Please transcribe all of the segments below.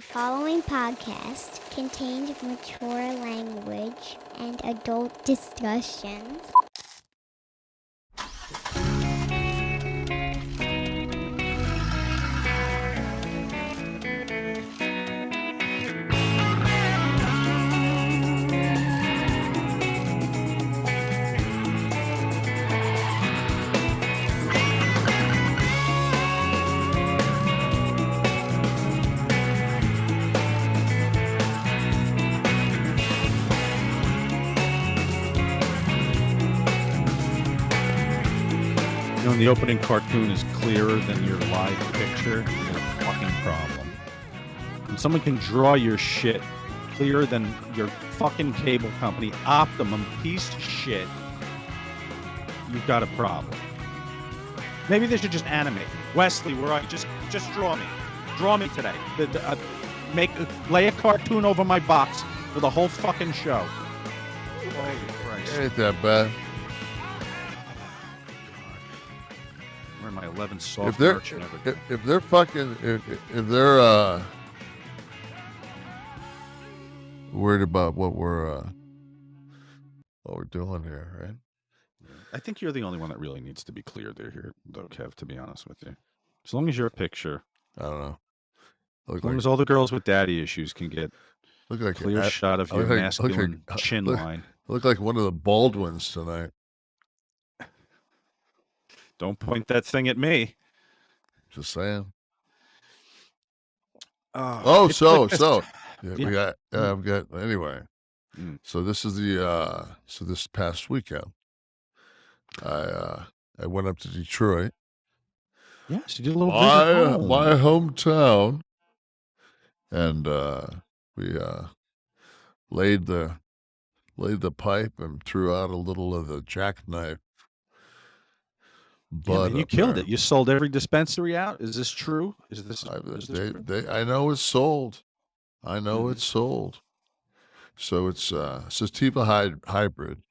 The following podcast contains mature language and adult discussion. You know, when the opening cartoon is clearer than your live picture, you got a fucking problem. When someone can draw your shit clearer than your fucking cable company, Optimum piece of shit, you've got a problem. Maybe they should just animate. Wesley, where are you? Just draw me. Draw me today. Lay a cartoon over my box for the whole fucking show. Holy Christ. Ain't that bad. Wearing my 11 soft If they're merch and everything. if they're fucking if they're worried about what we're doing here, right? I think you're the only one that really needs to be clear there here, though, Kev, to be honest with you. As long as your picture, I don't know. as long as all the girls with daddy issues can get look a like clear shot of your masculine chin line. Look like one of the Baldwins tonight. Don't point that thing at me. Just saying. Yeah, we got anyway. Mm. So this is this past weekend, I went up to Detroit, Yes, you did a little visit home. my hometown, and we laid the pipe and threw out a little of the jackknife. Yeah, But man, you killed it. You sold every dispensary out. Is this true? Is this true? I know it's sold. I know Mhm. it's sold. So it's sativa hybrid.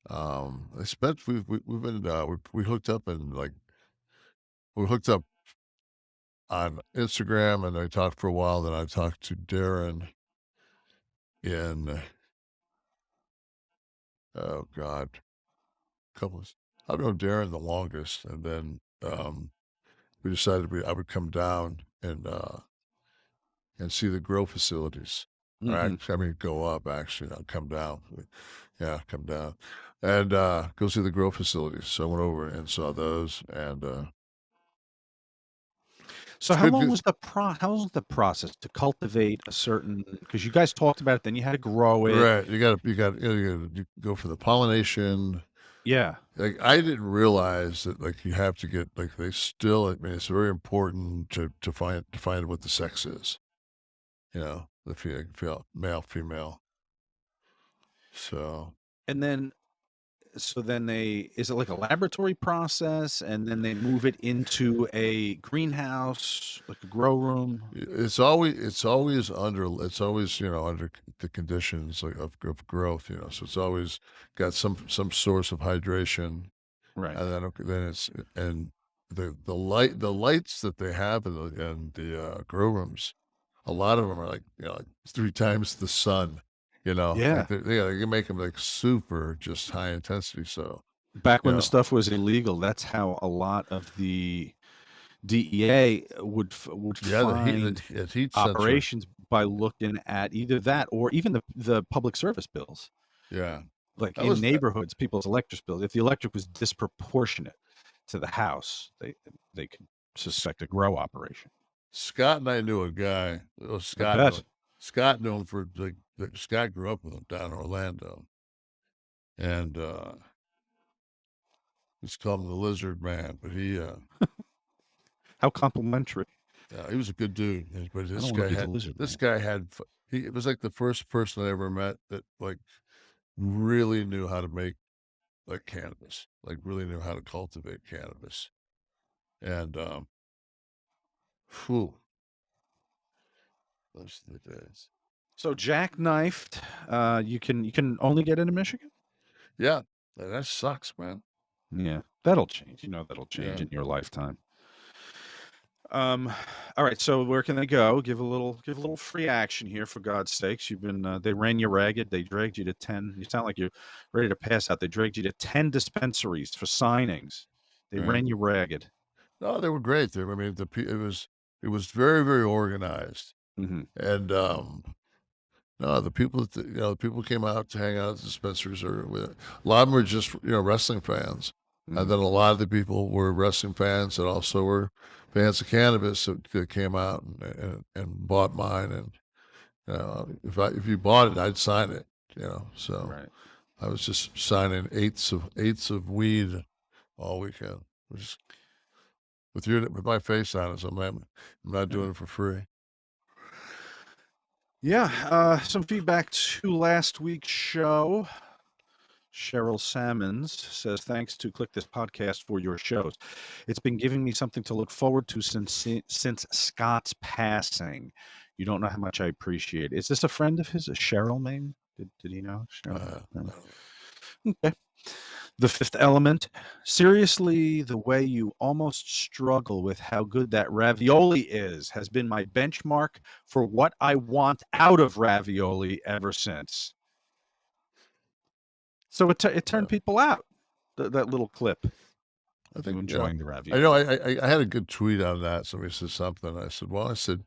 We hooked up on Instagram, and I talked for a while. Then I talked to Darren I've known Darren the longest, and then we decided I would come down and see the grow facilities. Mhm. I mean, go up, actually, not come down. Yeah, come down. And go see the grow facilities. So I went over and saw those, and So it's how good long 'cause- was how was the process to cultivate a certain? Because you guys talked about it, then you had to grow it. right, you gotta go for the pollination. Yeah. Like, I didn't realize that, like, you have to get, like, I mean, it's very important to find what the sex is, the male, female. So And then, is it like a laboratory process, and then they move it into a greenhouse, like a grow room? it's always under the conditions of growth, so it's always got some source of hydration. Right. And then the lights that they have in the grow rooms, a lot of them are like, like 3 times the sun. Yeah. Like they can make them like super just high intensity. So Back when the yeah, stuff was illegal, that's how a lot of the DEA would yeah, find the heat sensor. operations by looking at either that or even the public service bills. Yeah, Like that in was neighborhoods, people's electric bills. If the electric was disproportionate to the house, they could suspect a grow operation. Scott and I knew a guy. bet. Scott knew him Scott grew up with him down in Orlando, and it's called him the Lizard Man. But How complimentary. he was a good dude. But I don't wanna be the Lizard this Man. guy had. It was like the first person I ever met that like really knew how to make like cannabis, like really knew how to cultivate cannabis, and whew, those are the days. So jackknifed, you can only get into Michigan? Yeah, that sucks, man. Yeah, that'll change. That'll change Yeah. in your lifetime. All right. So where can they go? Give a little free action here, for God's sakes. You've been they ran you ragged. They dragged you to 10. You sound like you're ready to pass out. They dragged you to 10 dispensaries for signings. They Right. ran you ragged. No, they were great. I mean, it was very, very organized, Mm-hmm. and no, the people that the people came out to hang out at the dispensaries, or a lot of them were just wrestling fans, and then a lot of the people were wrestling fans that also were fans of cannabis that came out and bought mine, and if you bought it, I'd sign it, So Right. I was just signing eighths of weed all weekend, which with my face on it, so I'm not doing it for free. Yeah. Some feedback to last week's show. Cheryl Salmons says, thanks to Click This Podcast for your shows. It's been giving me something to look forward to since Scott's passing. You don't know how much I appreciate it. Is this a friend of his, a Cheryl name? Did he know? Cheryl? Okay. The Fifth Element. Seriously, the way you almost struggle with how good that ravioli is has been my benchmark for what I want out of ravioli ever since. So it turned people out, that little clip. I think enjoying the ravioli. I know I had a good tweet on that. Somebody said something. I said,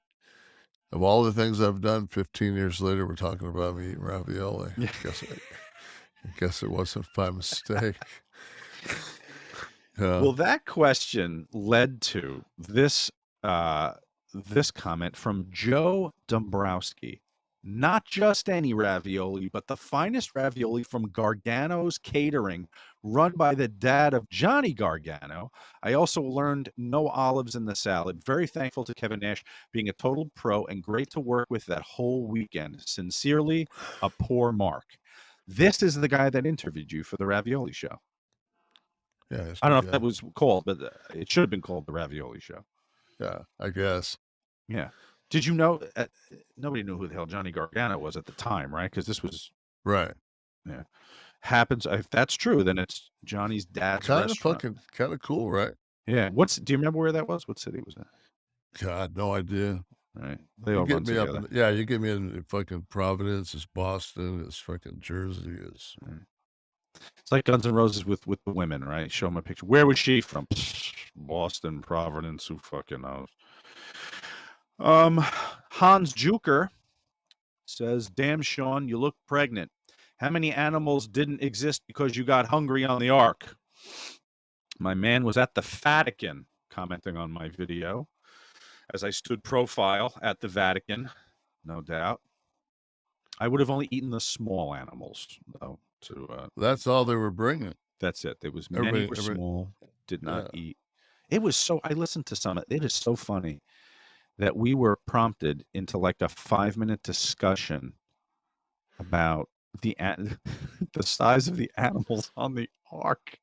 of all the things I've done, 15 years later, we're talking about me eating ravioli. Yeah. I guess it wasn't by mistake. Well, that question led to this this comment from Joe Dombrowski. Not just any ravioli, but the finest ravioli from Gargano's Catering, run by the dad of Johnny Gargano. I also learned no olives in the salad. Very thankful to Kevin Nash being a total pro and great to work with that whole weekend. Sincerely, a poor Mark. This is the guy that interviewed you for the Ravioli Show. Yeah, I don't know if that was called, but it should have been called the Ravioli Show. Yeah, I guess. Yeah. Did you know? Nobody knew who the hell Johnny Gargano was at the time, right? Because this was right. Yeah. Happens. If that's true, then it's Johnny's dad's restaurant. Kind of cool, right? Yeah. Do you remember where that was? What city was that? God, no idea. Right. They all run together. You get me in fucking Providence, it's Boston, it's fucking Jersey, it's. Right. It's like Guns N' Roses with the women, right? Show them a picture. Where was she from? Boston, Providence. Who fucking knows? Hans Juker says, "Damn, Sean, you look pregnant. How many animals didn't exist because you got hungry on the Ark?" My man was at the Vatican commenting on my video as I stood profile at the Vatican, no doubt. I would have only eaten the small animals, though. That's all they were bringing. That's it. There was many were small, did not eat. It was so. I listened to some. It is so funny that we were prompted into like a 5-minute discussion about the size of the animals on the Ark.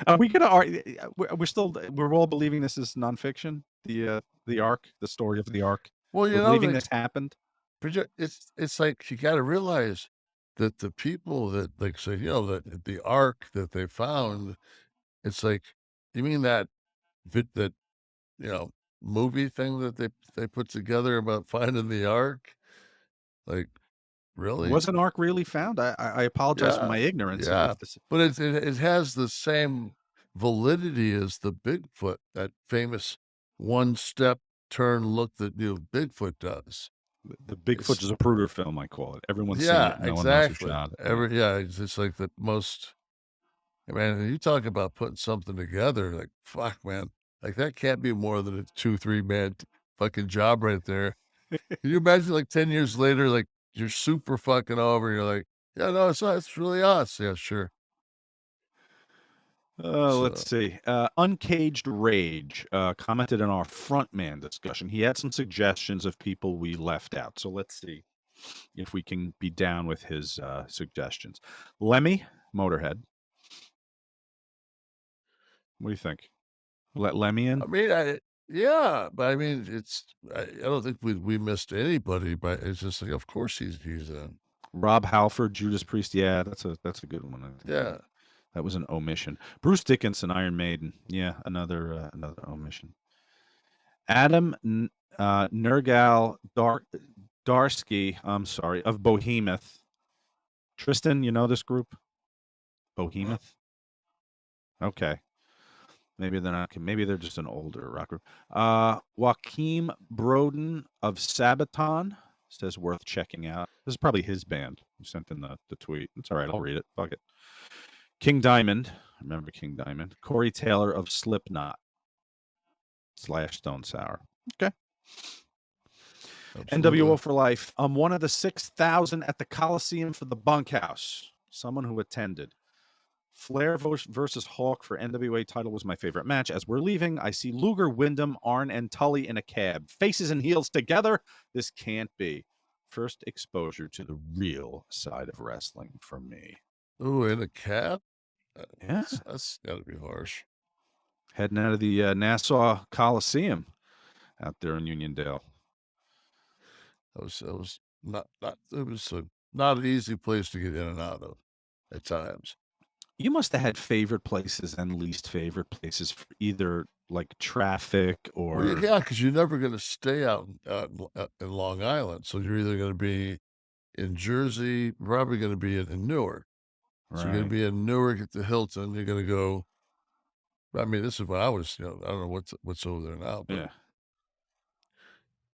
Are we gonna argue? We're all believing this is nonfiction. The Ark, the story of the Ark. Well, we're believing this happened. It's like you got to realize that the people that say that the Ark that they found, it's like, you mean that movie thing that they put together about finding the Ark? Like, really? Was an Ark really found? I apologize for my ignorance. Yeah, but it has the same validity as the Bigfoot, that famous one-step turn look that Bigfoot does. The Bigfoot is a Zapruder film, I call it. Everyone's seen it. No exactly. One knows who shot it. It's like the most. I mean, you talk about putting something together, like, fuck, man, like that can't be more than a 2-3 man fucking job right there. Can you imagine, like 10 years later, like you're super fucking over, you're like, yeah, no, it's really us. Yeah, sure. Let's see. Uncaged Rage commented on our frontman discussion. He had some suggestions of people we left out. So let's see if we can be down with his suggestions. Lemmy, Motorhead. What do you think? Let Lemmy in? I mean, yeah, but I mean, I don't think we missed anybody, but it's just like, of course he's Rob Halford, Judas Priest. Yeah, that's a good one. Yeah. That was an omission. Bruce Dickinson, Iron Maiden. Yeah, another omission. Adam Nergal Darsky, I'm sorry, of Bohemoth. Tristan, you know this group? Bohemoth? Okay. Maybe they're not. Maybe they're just an older rock group. Joaquim Broden of Sabaton says worth checking out. This is probably his band who sent in the tweet. It's all right. I'll read it. Fuck it. King Diamond. Remember King Diamond. Corey Taylor of Slipknot. / Stone Sour. Okay. Absolutely. NWO for life. I'm one of the 6,000 at the Coliseum for the bunkhouse. Someone who attended. Flair versus Hawk for NWA title was my favorite match. As we're leaving, I see Luger, Wyndham, Arn, and Tully in a cab. Faces and heels together. This can't be. First exposure to the real side of wrestling for me. Ooh, in a cab? Yeah. That's got to be harsh. Heading out of the Nassau Coliseum out there in Uniondale. It was not an easy place to get in and out of at times. You must have had favorite places and least favorite places for either like traffic or... Well, yeah, because you're never going to stay out in Long Island. So you're either going to be in Jersey, probably going to be in Newark. So you're going to be in Newark at the Hilton. You're going to go... I mean, this is when I was, I don't know what's over there now. But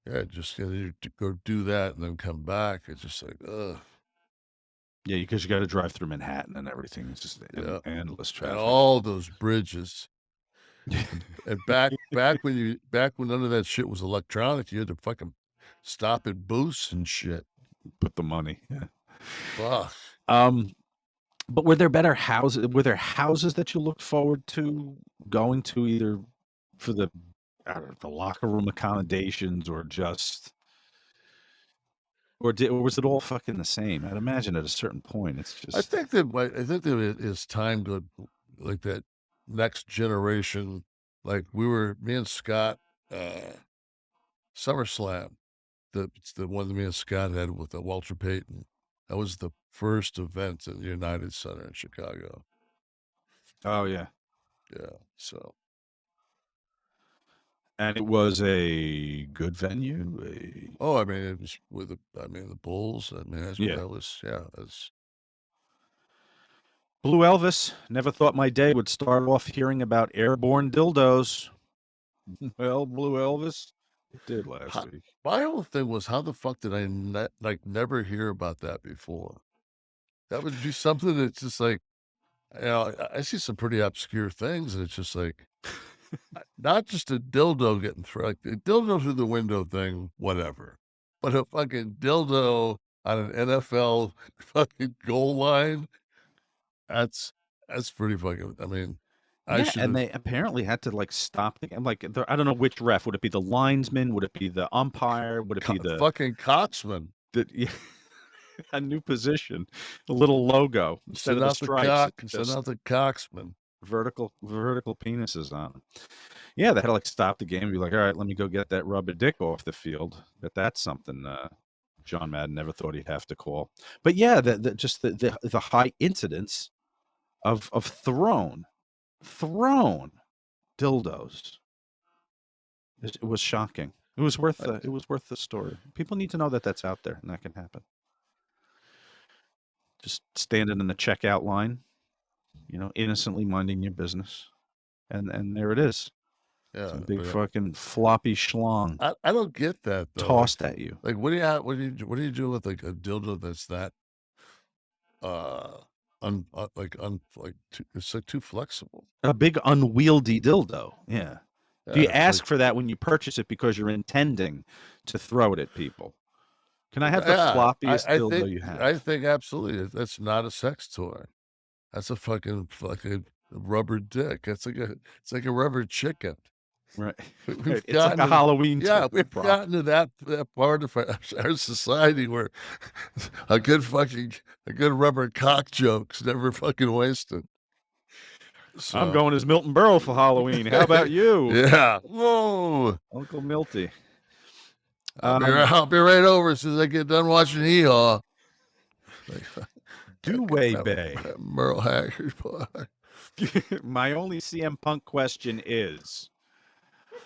yeah, just to go do that and then come back. It's just like, ugh. Yeah, because you got to drive through Manhattan and everything. It's just endless traffic. And all those bridges. And back when none of that shit was electronic, you had to fucking stop at booths and shit. Put the money. Yeah. Fuck. But were there better houses? Were there houses that you looked forward to going to, either for the locker room accommodations or just... Or was it all fucking the same? I'd imagine at a certain point, it's just... I think that as time go, like that next generation, like me and Scott, SummerSlam, the one that me and Scott had with Walter Payton. That was the first event at the United Center in Chicago. Oh yeah, yeah. So. And it was a good venue. I mean, it was with the Bulls. I mean, that was, Blue Elvis. Never thought my day would start off hearing about airborne dildos. Well, Blue Elvis, it did last week. My whole thing was, how the fuck did I never hear about that before? That would be something that's just like, I see some pretty obscure things, and it's just like, not just a dildo getting through, like a dildo through the window thing, whatever. But a fucking dildo on an NFL fucking goal line, that's pretty fucking, I mean, and they apparently had to like stop the game. Like, I don't know which ref. Would it be the linesman? Would it be the umpire? Would it be the fucking coxman? A new position, a little logo instead of the stripes. Send out the coxman. Vertical penises on them. Yeah, they had to like stop the game and be like, all right, let me go get that rubber dick off the field. But that's something John Madden never thought he'd have to call. But yeah, the high incidence of thrown dildos. It was shocking. It was worth the story. People need to know that that's out there and that can happen. Just standing in the checkout line, innocently minding your business, and there it is. Yeah, some big fucking floppy schlong. I don't get that though. Tossed at you. Like, what do you do with like a dildo that's that it's like too flexible? A big unwieldy dildo. Yeah. Do you ask for that when you purchase it because you're intending to throw it at people? Can I have the floppiest dildo you have? I think absolutely. That's not a sex toy. That's a fucking rubber dick. It's like a rubber chicken. Right. It's like a Halloween. Yeah, we've gotten to that part of our society where a good rubber cock joke's never fucking wasted. So. I'm going as Milton Berle for Halloween. How about you? Yeah. Whoa. Uncle Milty. I'll be right over as soon as I get done watching Hee-Haw. Do-Way Bay. Merle Haggard. My only CM Punk question is,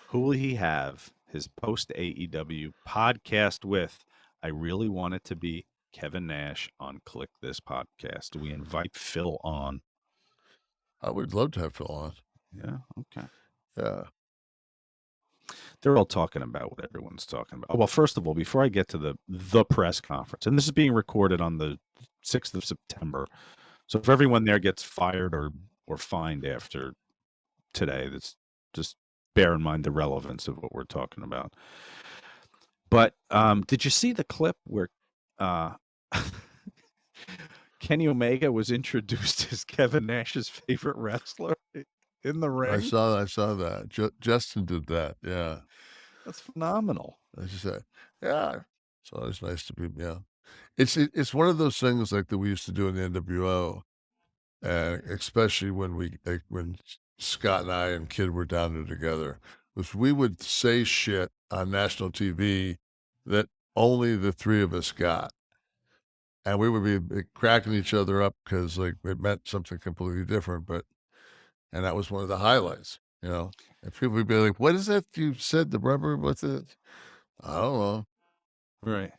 Who will he have his post AEW podcast with? I really want it to be Kevin Nash on Kliq This Podcast. Do we invite Phil on? I would love to have Phil on. Yeah, okay. Yeah. They're all talking about what everyone's talking about. Well, first of all, before I get to the press conference, and this is being recorded on the 6th of September. So if everyone there gets fired or fined after today, that's just bear in mind the relevance of what we're talking about. But did you see the clip where Kenny Omega was introduced as Kevin Nash's favorite wrestler in the ring? I saw that. Justin did that. Yeah. That's phenomenal. I just said, yeah. It's always nice to be, yeah. It's one of those things like that we used to do in the NWO, especially when Scott and I and Kid were down there together, was we would say shit on national TV that only the three of us got. And we would be cracking each other up because like it meant something completely different. And that was one of the highlights, you know. And people would be like, "What is that you said? The rubber? What's it?" I don't know. Right.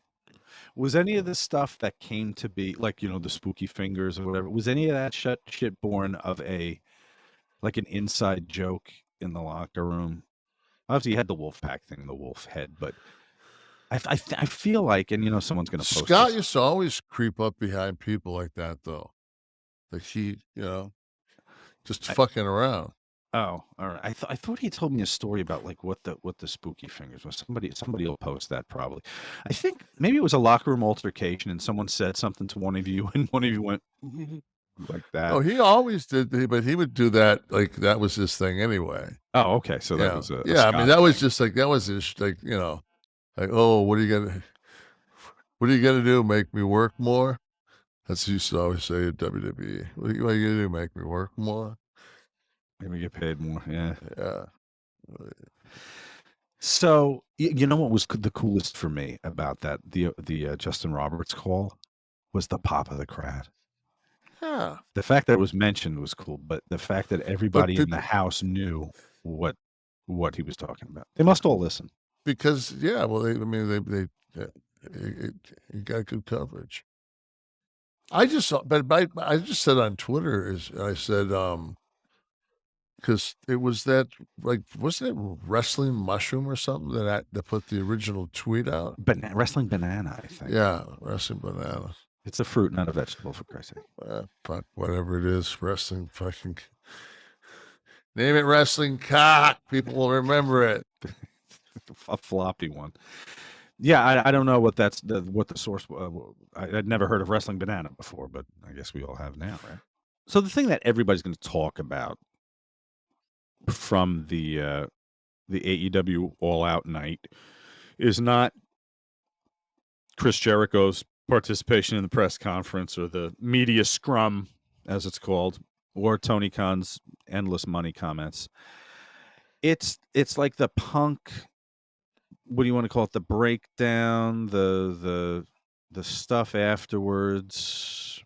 Was any of the stuff that came to be like, you know, the spooky fingers or whatever, was any of that shit born of an inside joke in the locker room? Obviously, you had the Wolfpack thing, the wolf head, but I feel like, and you know, someone's going to post Scott this. used to always creep up behind people like that, though. Like he, you know, just fucking around. Oh, all right. I thought he told me a story about like what the spooky fingers was. Somebody will post that probably. I think maybe it was a locker room altercation and someone said something to one of you and one of you went like that. Oh, he always did, but he would do that like that was his thing anyway. Oh, okay. So that was yeah. I mean, that was just like that was his like, you know, like, oh, what are you gonna do? Make me work more? That's what he used to always say at WWE. What are you gonna do? Make me work more? Maybe get paid more. Yeah. Yeah. So you know what was the coolest for me about that the Justin Roberts call was the pop of the crowd. Yeah. The fact that it was mentioned was cool, but the fact that everybody in the house knew what he was talking about. They must all listen. Because yeah, well, they got good coverage. I just said on Twitter I said because it was that like wasn't it Wrestling Mushroom or something that put the original tweet out? Wrestling Banana, I think. Yeah, Wrestling Banana. It's a fruit, not a vegetable, for Christ's sake. Fuck, whatever it is, wrestling fucking name it Wrestling Cock. People will remember it. A floppy one. Yeah, I don't know what what the source. I'd never heard of Wrestling Banana before, but I guess we all have now, right? So the thing that everybody's going to talk about from the AEW All Out night is not Chris Jericho's participation in the press conference or the media scrum, as it's called, or Tony Khan's endless money comments. It's like the Punk. What do you want to call it? The breakdown, the stuff afterwards.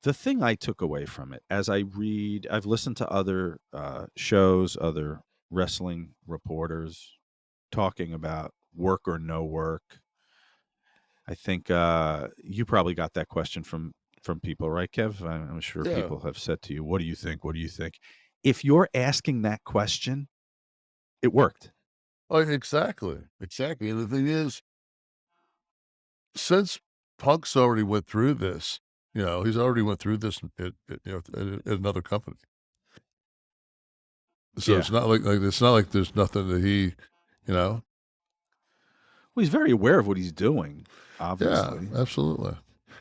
The thing I took away from it, as I've listened to other shows, other wrestling reporters talking about work or no work. I think you probably got that question from people, right, Kev? I'm sure people have said to you, "What do you think? What do you think?" If you're asking that question, it worked. Oh, exactly. And the thing is, since Punk's already went through this, you know, he's already went through this at another company. So it's not like there's nothing that he, you know. Well, he's very aware of what he's doing, obviously. Yeah, absolutely.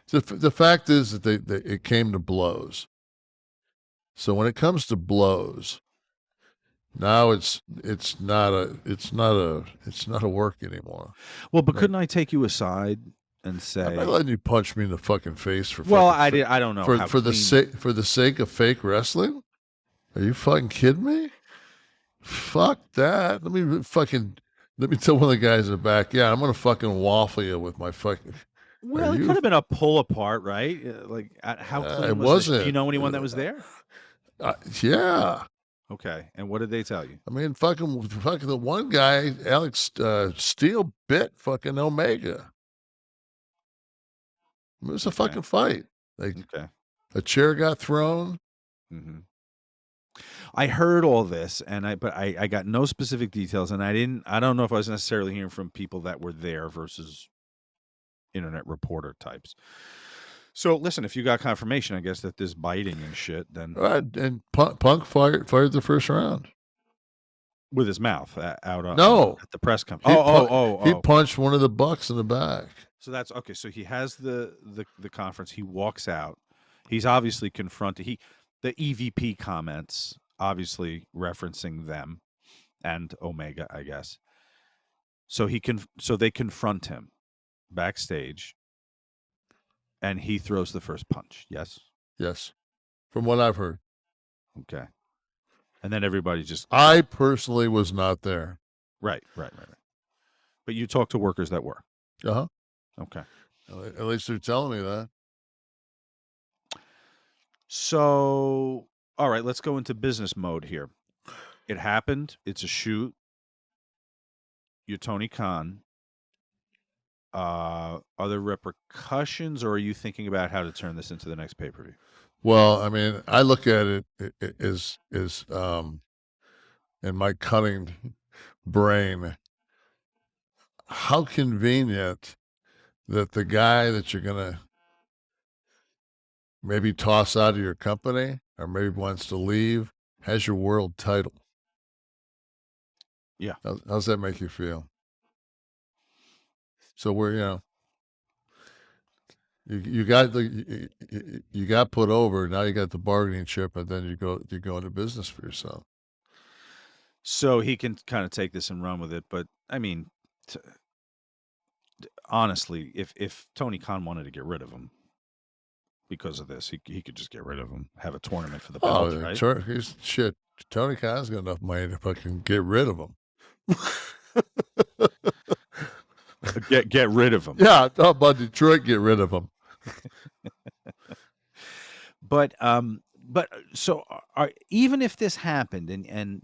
The fact is that it came to blows. So when it comes to blows, now it's not a work anymore. Well, but couldn't I take you aside and say, I'm not letting you punch me in the fucking face for I don't know for the sake of fake wrestling? Are you fucking kidding me? Fuck that. Let me tell one of the guys in the back, yeah, I'm gonna fucking waffle you with my fucking. Well, it could have been a pull apart, right? Like how clean it was wasn't. Do you know anyone that was there? Yeah. Okay. And what did they tell you? I mean, fucking the one guy, Alex Steele, bit fucking Omega. It was a fucking fight. Like Okay. a chair got thrown. Mm-hmm. I heard all this, but I got no specific details, and I don't know if I was necessarily hearing from people that were there versus internet reporter types. So listen, if you got confirmation, I guess, that this biting and shit, then And Punk fired the first round. with his mouth out No. at the press conference. He punched one of the Bucks in the back. So that's okay. So he has the conference. He walks out. He's obviously confronted. The EVP comments, obviously referencing them and Omega, I guess. So they confront him backstage, and he throws the first punch. Yes. Yes, from what I've heard. Okay. And then everybody just. I personally was not there. Right. But you talked to workers that were. Uh-huh. Okay. At least they're telling me that. So, all right, let's go into business mode here. It happened. It's a shoot. You're Tony Khan. Are there repercussions, or are you thinking about how to turn this into the next pay-per-view? Well, I mean, I look at it as in my cunning brain, how convenient that the guy that you're gonna maybe toss out of your company or maybe wants to leave has your world title. Yeah. How's that make you feel? So we're, you got put over. Now you got the bargaining chip, and then you go into business for yourself. So he can kind of take this and run with it. But I mean, honestly, if Tony Khan wanted to get rid of him because of this, he could just get rid of him, have a tournament for the belt, right? Shit. Tony Khan's got enough money to fucking get rid of him. Get rid of him. Yeah, talk about Detroit, get rid of him. But so even if this happened, and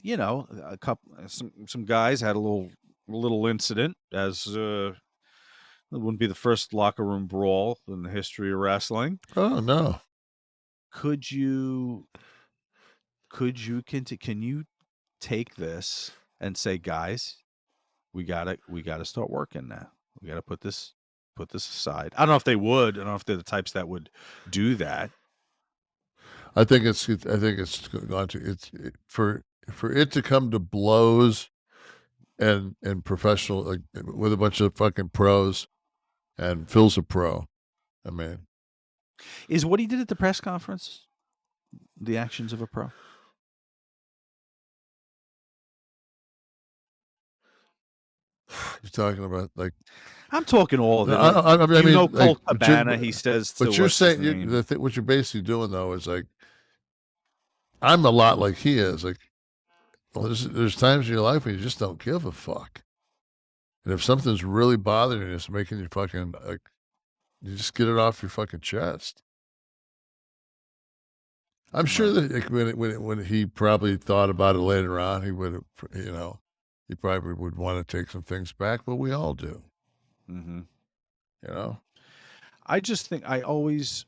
some guys had a little incident, as it wouldn't be the first locker room brawl in the history of wrestling. Oh no! Can you take this and say, guys, we gotta start working now. We gotta put this aside. I don't know if they would. I don't know if they're the types that would do that. I think it's going to for it to come to blows and professional, like with a bunch of fucking pros, and Phil's a pro. I mean, is what he did at the press conference the actions of a pro? You're talking about like. I'm talking all of it. I mean, Colt Cabana, he says. But you're saying what you're basically doing though is like, I'm a lot like he is. Like, well, there's times in your life when you just don't give a fuck, and if something's really bothering you, it's making you fucking like, you just get it off your fucking chest. I'm sure that when he probably thought about it later on, he would have, he probably would want to take some things back, but we all do. Mm-hmm. I just think I always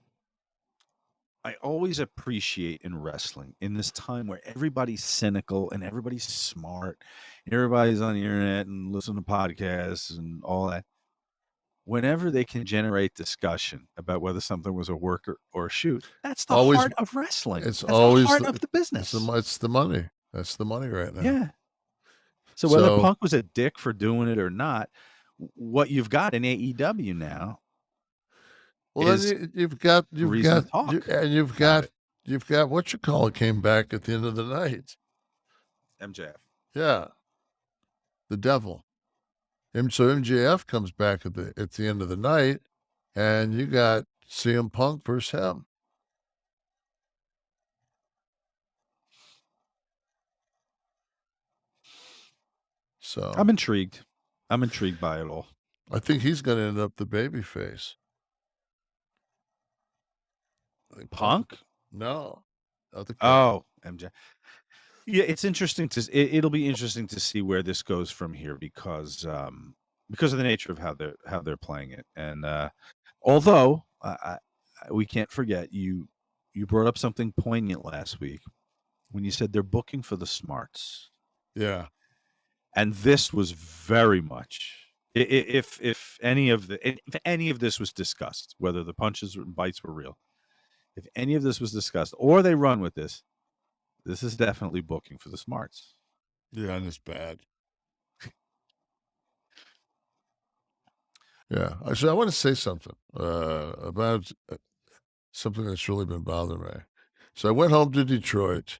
appreciate in wrestling, in this time where everybody's cynical and everybody's smart, and everybody's on the internet and listen to podcasts and all that. Whenever they can generate discussion about whether something was a work or a shoot, that's the heart of wrestling. That's always the heart of the business. It's the money. That's the money right now. Yeah. So whether Punk was a dick for doing it or not, what you've got in AEW now. Well, then you've got what you call it came back at the end of the night. MJF. Yeah. The devil. So MJF comes back at the end of the night, and you got CM Punk versus him. So I'm intrigued. I'm intrigued by it all. I think he's going to end up the babyface. Punk? No. Oh, MJ. Yeah, it's interesting it'll be interesting to see where this goes from here because of the nature of how they're playing it. And although we can't forget you brought up something poignant last week when you said they're booking for the smarts. Yeah. And this was very much if any of this was discussed, whether the punches and bites were real, if any of this was discussed or they run with this is definitely booking for the smarts. Yeah, and it's bad. Yeah. So I want to say something about something that's really been bothering me. So I went home to Detroit,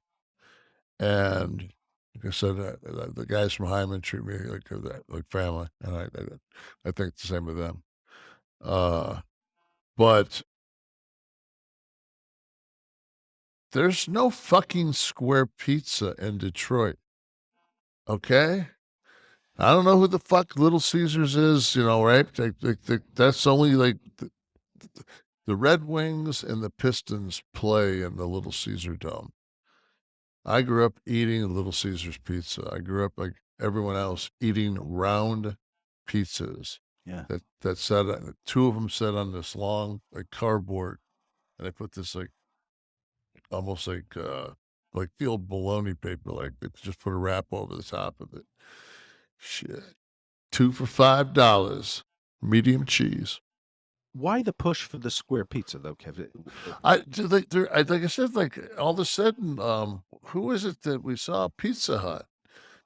and like I said, the guys from Hyman treat me like family, and I think the same of them. But there's no fucking square pizza in Detroit. Okay? I don't know who the fuck Little Caesars is, right? That's only like the Red Wings and the Pistons play in the Little Caesar Dome. I grew up eating Little Caesars pizza. I grew up like everyone else eating round pizzas. Yeah. That sat, two of them sat on this long like cardboard, and I put this like almost like the old bologna paper, like they just put a wrap over the top of it. Shit, 2 for $5, medium cheese. Why the push for the square pizza, though, Kevin? Like I said, like all of a sudden, who is it that we saw? Pizza Hut.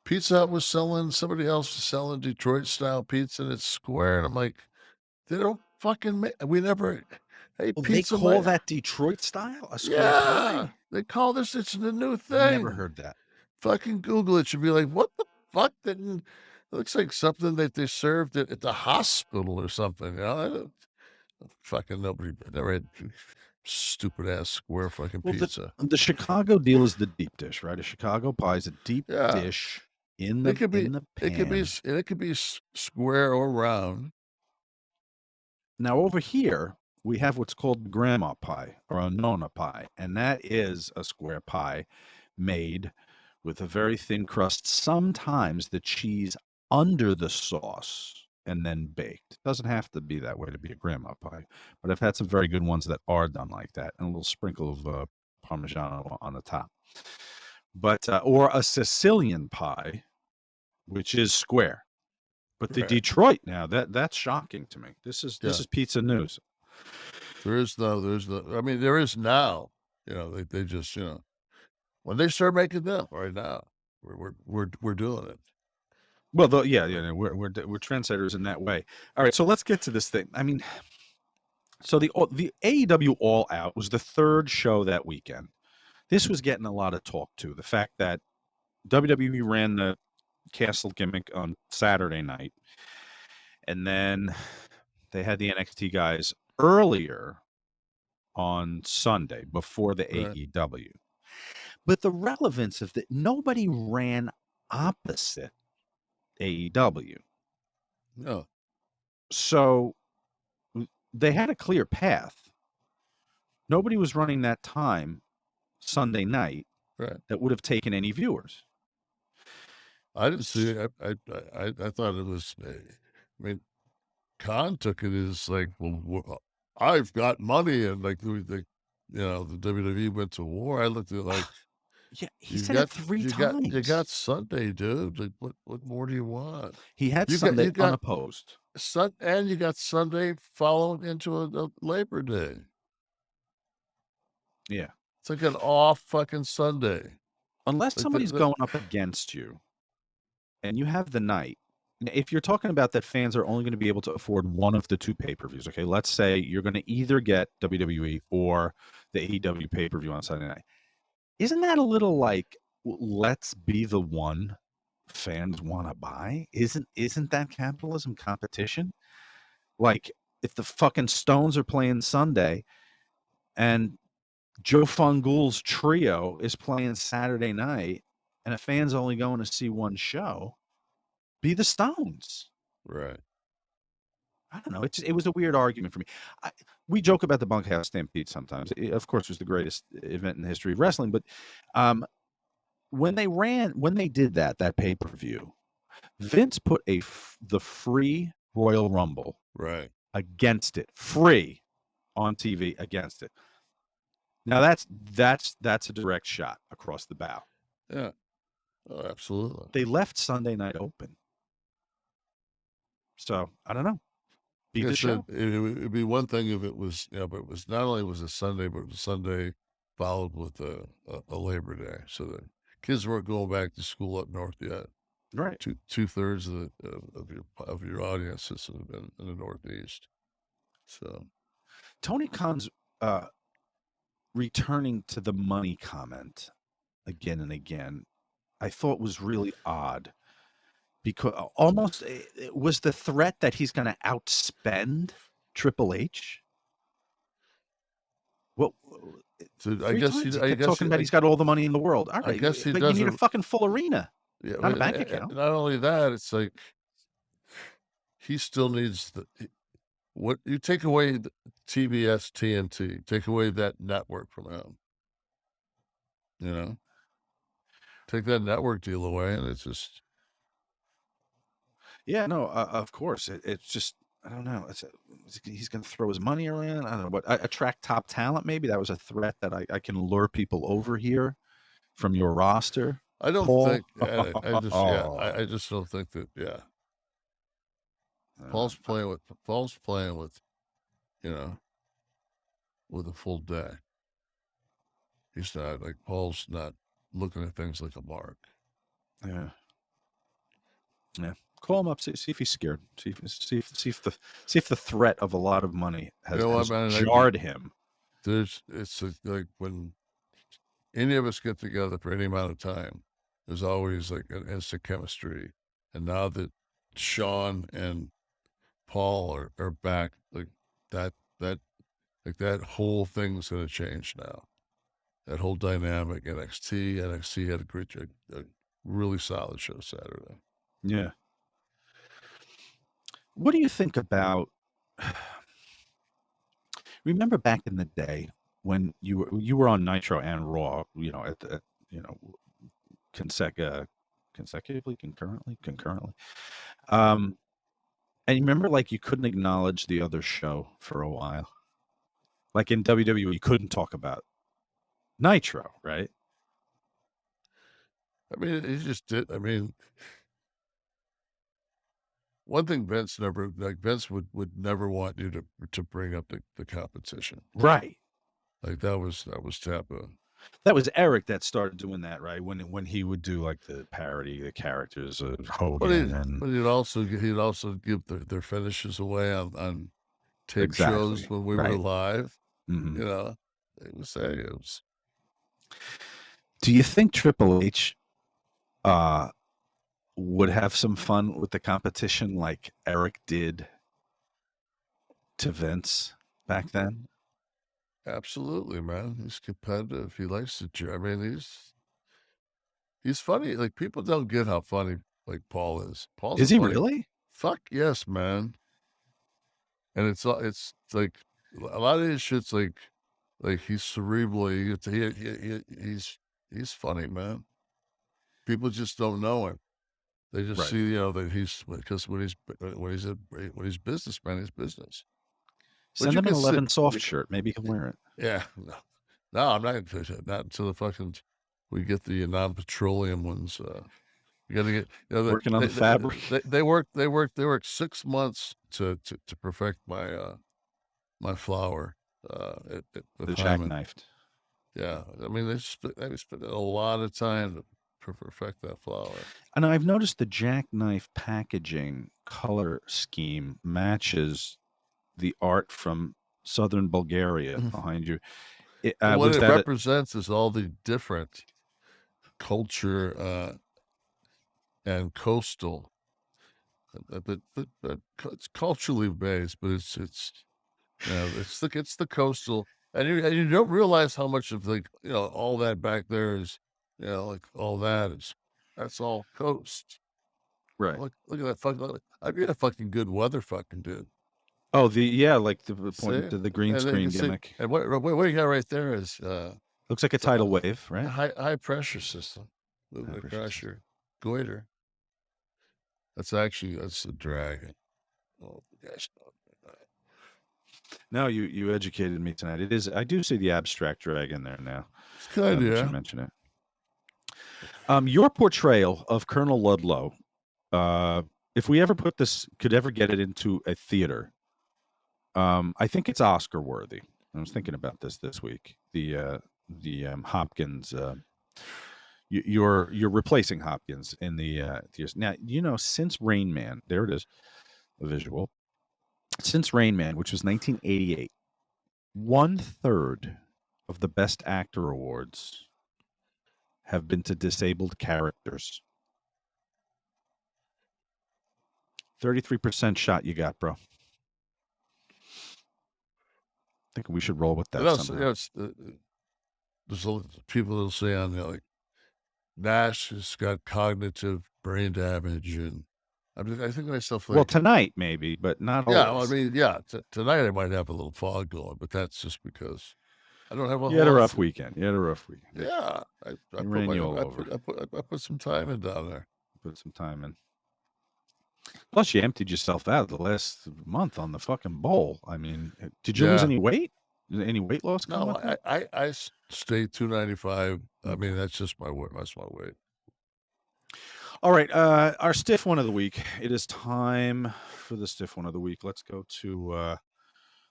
Pizza Hut was selling. Somebody else was selling Detroit style pizza, and it's square. And I'm like, they don't fucking make. We never. Hey, Well, pizza. they call that Detroit style a square pie? They call this. It's the new thing. Never heard that. Fucking Google it. You'll be like, what the fuck? It looks like something that they served at the hospital or something. Fucking nobody never had stupid ass square fucking pizza. The Chicago deal is the deep dish, right? A Chicago pie is a deep dish in the pan. It could be square or round. Now over here we have what's called grandma pie or a nonna pie, and that is a square pie made with a very thin crust. Sometimes the cheese under the sauce and then baked. It doesn't have to be that way to be a grandma pie, but I've had some very good ones that are done like that, and a little sprinkle of Parmigiano on the top. But or a Sicilian pie, which is square. But the Detroit now, that's shocking to me. This is pizza news. There is now. They just when they start making them right now, we're doing it. Well, we're trendsetters in that way. All right, so let's get to this thing. I mean, so the AEW All Out was the third show that weekend. This was getting a lot of talk too. The fact that WWE ran the Castle gimmick on Saturday night, and then they had the NXT guys earlier on Sunday before the AEW. But the relevance of that, nobody ran opposite AEW. No. So they had a clear path. Nobody was running that time Sunday night that would have taken any viewers. I didn't see it. I thought it was. I mean, Kahn took it as like, well, I've got money, and like the WWE went to war. I looked at it like, yeah, he said it 3 times. You got Sunday, dude. Like, what more do you want? He had Sunday unopposed. And you got Sunday following into a Labor Day. Yeah, it's like an off fucking Sunday. Unless somebody's going up against you, and you have the night. If you're talking about that fans are only going to be able to afford one of the 2 pay-per-views, okay, let's say you're going to either get WWE or the AEW pay-per-view on Sunday night. Isn't that a little like, let's be the one fans want to buy? Isn't that capitalism competition? Like, if the fucking Stones are playing Sunday and Joe Fungool's trio is playing Saturday night and a fan's only going to see one show, be the Stones. Right. I don't know. It was a weird argument for me. We joke about the Bunkhouse Stampede sometimes. It, of course, was the greatest event in the history of wrestling, but when they did that pay-per-view, Vince put the free Royal Rumble Right. against it, free on TV against it. Now that's a direct shot across the bow. Yeah. Oh, absolutely. They left Sunday Night open. So I don't know. Beat the show. It'd be one thing if it was, but it was not only was it Sunday, but it was Sunday followed with a Labor Day, so that kids weren't going back to school up north yet. Right. Two-thirds of your audience is in the Northeast. So Tony Khan's returning to the money comment again and again, I thought was really odd, because almost it was the threat that he's going to outspend Triple H. Well, so I guess he kept talking about he's got all the money in the world. All right, I guess he but doesn't. You need a fucking full arena, Yeah, not a bank account. Not only that, it's like he still needs what you take away the TBS, TNT, take away that network from him. You know, take that network deal away, and it's just. Yeah, no, of course. It's just, I don't know. He's going to throw his money around. I don't know what. Attract top talent, maybe. That was a threat that I can lure people over here from your roster. I don't Paul. think. I just don't think that. Yeah. Paul's playing with, with a full day. He's not like Paul's not looking at things like a mark. Yeah. Yeah. Call him up. See if he's scared. See if the threat of a lot of money has jarred him. It's like when any of us get together for any amount of time, there's always like an instant chemistry. And now that Sean and Paul are back, like that whole thing's going to change now. That whole dynamic. NXT had a really solid show Saturday. Yeah. What do you think about? Remember back in the day when you were on Nitro and Raw, consecutively, concurrently. And you remember, like, you couldn't acknowledge the other show for a while. Like in WWE, you couldn't talk about Nitro, right? I mean, he just did. I mean, one thing Vince would never want you to bring up the competition. Right. Like that was taboo. That was Eric that started doing that, right? When he would do like the parody, the characters of Hogan, but he'd also give their finishes away on tape shows when we were live. Mm-hmm. It was. Do you think Triple H would have some fun with the competition like Eric did to Vince back then? Absolutely, man. He's competitive. He likes to. I mean, he's funny. Like, people don't get how funny like Paul is. Is he really? Fuck yes, man. And it's like a lot of his shit's like he's cerebrally. He's funny, man. People just don't know him. They just see, that he's, because when he's businessman, he's business. Send him an 11 soft shirt. Maybe he'll wear it. Yeah. No, I'm not not until we get the non-petroleum ones. You got to get working on the fabric. They work 6 months to perfect my flower. The jackknifed. Yeah, I mean they spent a lot of time to perfect that flower. And I've noticed the jackknife packaging color scheme matches the art from southern Bulgaria behind you. What it represents is all the different culture and coastal, but it's culturally based. But it's the coastal, and you don't realize how much of all that back there is, like all that's all coast. Right. Look at that fucking. I'd be a fucking good weather fucking dude. Oh, like the point to the green screen gimmick. And what you got right there is looks like a tidal wave, right? High pressure system. Moving across your goiter. That's the dragon. Oh gosh. No, you educated me tonight. It is. I do see the abstract dragon there now. It's kind of You mention it. Your portrayal of Colonel Ludlow. If we ever could ever get it into a theater, I think it's Oscar worthy. I was thinking about this week. The Hopkins. You're replacing Hopkins in the theaters. Now, since Rain Man, there it is, a visual. Since Rain Man, which was 1988, 1/3 of the Best Actor awards have been to disabled characters. 33% shot you got, bro. I think we should roll with that. There's people that'll say on like Nash has got cognitive brain damage, and I think to myself, like, well, tonight maybe, but not always. Yeah, well, I mean, tonight I might have a little fog going, but that's just because I don't have a. You had a rough weekend. Yeah, I put some time in down there. Put some time in. Plus, you emptied yourself out the last month on the fucking bowl. I mean, did you lose any weight? Any weight loss? No, I stayed 295. I mean, that's just my weight. That's my weight. All right, our stiff one of the week. It is time for the stiff one of the week. Let's go to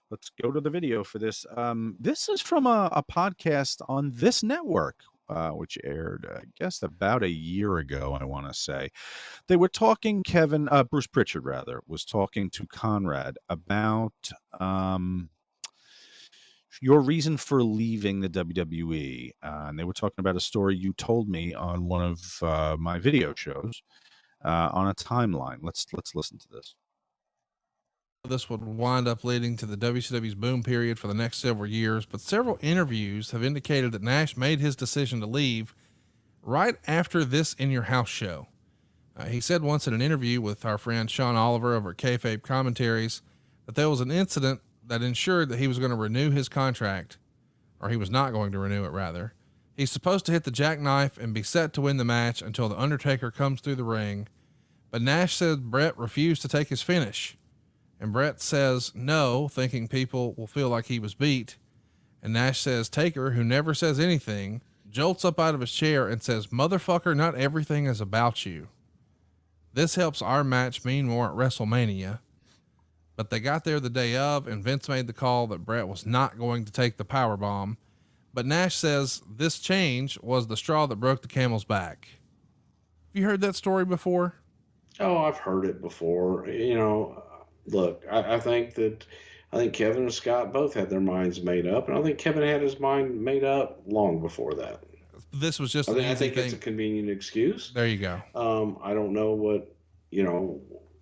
the video for this. This is from a podcast on this network, which aired, I guess, about a year ago, I want to say. They were talking, Bruce Prichard, rather, was talking to Conrad about your reason for leaving the WWE. And they were talking about a story you told me on one of my video shows on a timeline. Let's listen to this. This would wind up leading to the WCW's boom period for the next several years, but several interviews have indicated that Nash made his decision to leave right after this In Your House show. He said once in an interview with our friend Sean Oliver over at Kayfabe Commentaries that there was an incident that ensured that he was going to renew his contract, or he was not going to renew it, rather. He's supposed to hit the jackknife and be set to win the match until the Undertaker comes through the ring, but Nash said Brett refused to take his finish. And Brett says no, thinking people will feel like he was beat. And Nash says Taker, who never says anything, jolts up out of his chair and says, "Motherfucker, not everything is about you." This helps our match mean more at WrestleMania. But they got there the day of, and Vince made the call that Brett was not going to take the powerbomb. But Nash says this change was the straw that broke the camel's back. Have you heard that story before? Oh, I've heard it before. Look, I think Kevin and Scott both had their minds made up, and I think Kevin had his mind made up long before that. This was just I think it's a convenient excuse. There you go. I don't know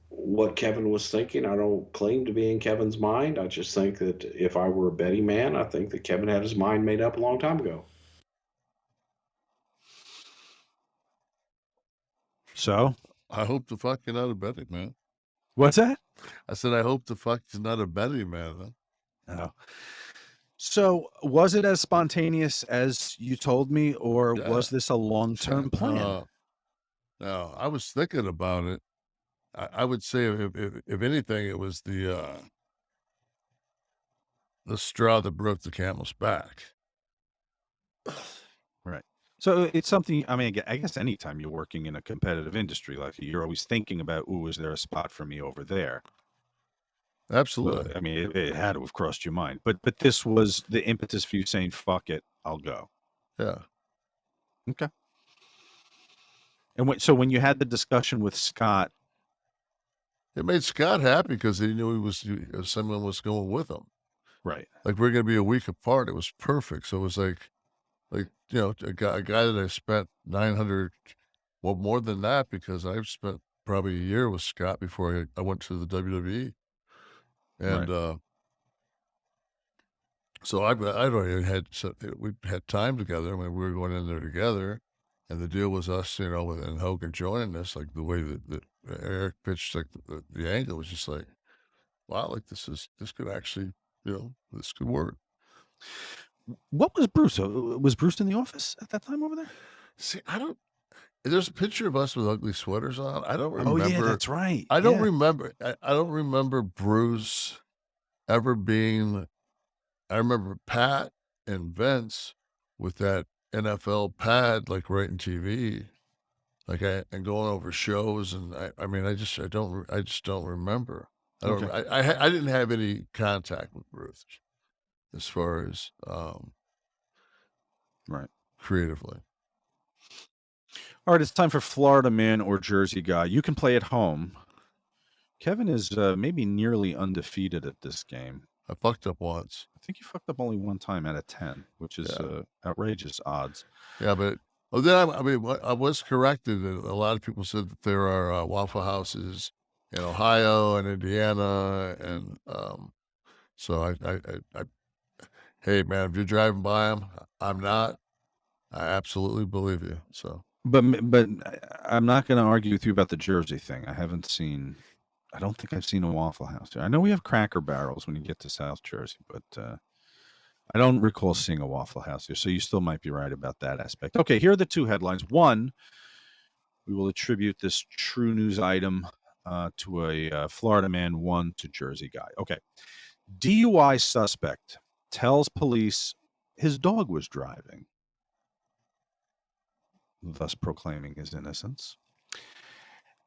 what Kevin was thinking. I don't claim to be in Kevin's mind. I just think that if I were a betting man, I think that Kevin had his mind made up a long time ago. So? I hope the fuck you're not a betting man. What's that? I said, I hope the fuck you're not a betting man. Huh? No. So was it as spontaneous as you told me, or was this a long-term plan? No, I was thinking about it. I would say if anything, it was the straw that broke the camel's back. Right. So it's something, I mean, I guess anytime you're working in a competitive industry, like you're always thinking about, is there a spot for me over there? Absolutely. I mean, it had to have crossed your mind, but this was the impetus for you saying, fuck it, I'll go. Yeah. Okay. And so when you had the discussion with Scott, it made Scott happy because he knew someone was going with him. Right. Like we're going to be a week apart. It was perfect. So it was like, a guy that I spent 900, well, more than that, because I've spent probably a year with Scott before I went to the WWE. And, right. So I'd already we had time together. I mean, we were going in there together, and the deal was us, and Hogan joining us, like the way that Eric pitched, like the angle was just like, wow, like this could actually, this could work. What was Bruce? Was Bruce in the office at that time over there? See, There's a picture of us with ugly sweaters on. I don't remember. Oh yeah, that's right. I don't Yeah. remember. I don't remember Bruce ever being. I remember Pat and Vince with that NFL pad, like right in TV, like and going over shows, and I mean, I just don't remember. I don't. Okay. I didn't have any contact with Bruce as far as Right. creatively. All right, it's time for Florida Man or Jersey Guy. You can play at home. Kevin is maybe nearly undefeated at this game. I fucked up once. I think you fucked up only one time out of 10, which is outrageous odds. Yeah, but then I mean, I was corrected. A lot of people said that there are Waffle Houses in Ohio and Indiana, and so I hey man, if you're driving by them, I'm not. I absolutely believe you. So, But I'm not going to argue with you about the Jersey thing. I don't think I've seen a Waffle House here. I know we have Cracker Barrels when you get to South Jersey, but I don't recall seeing a Waffle House here. So you still might be right about that aspect. Okay, here are the two headlines. One, we will attribute this true news item to a Florida man, one to Jersey Guy. Okay. DUI suspect tells police his dog was driving, thus proclaiming his innocence.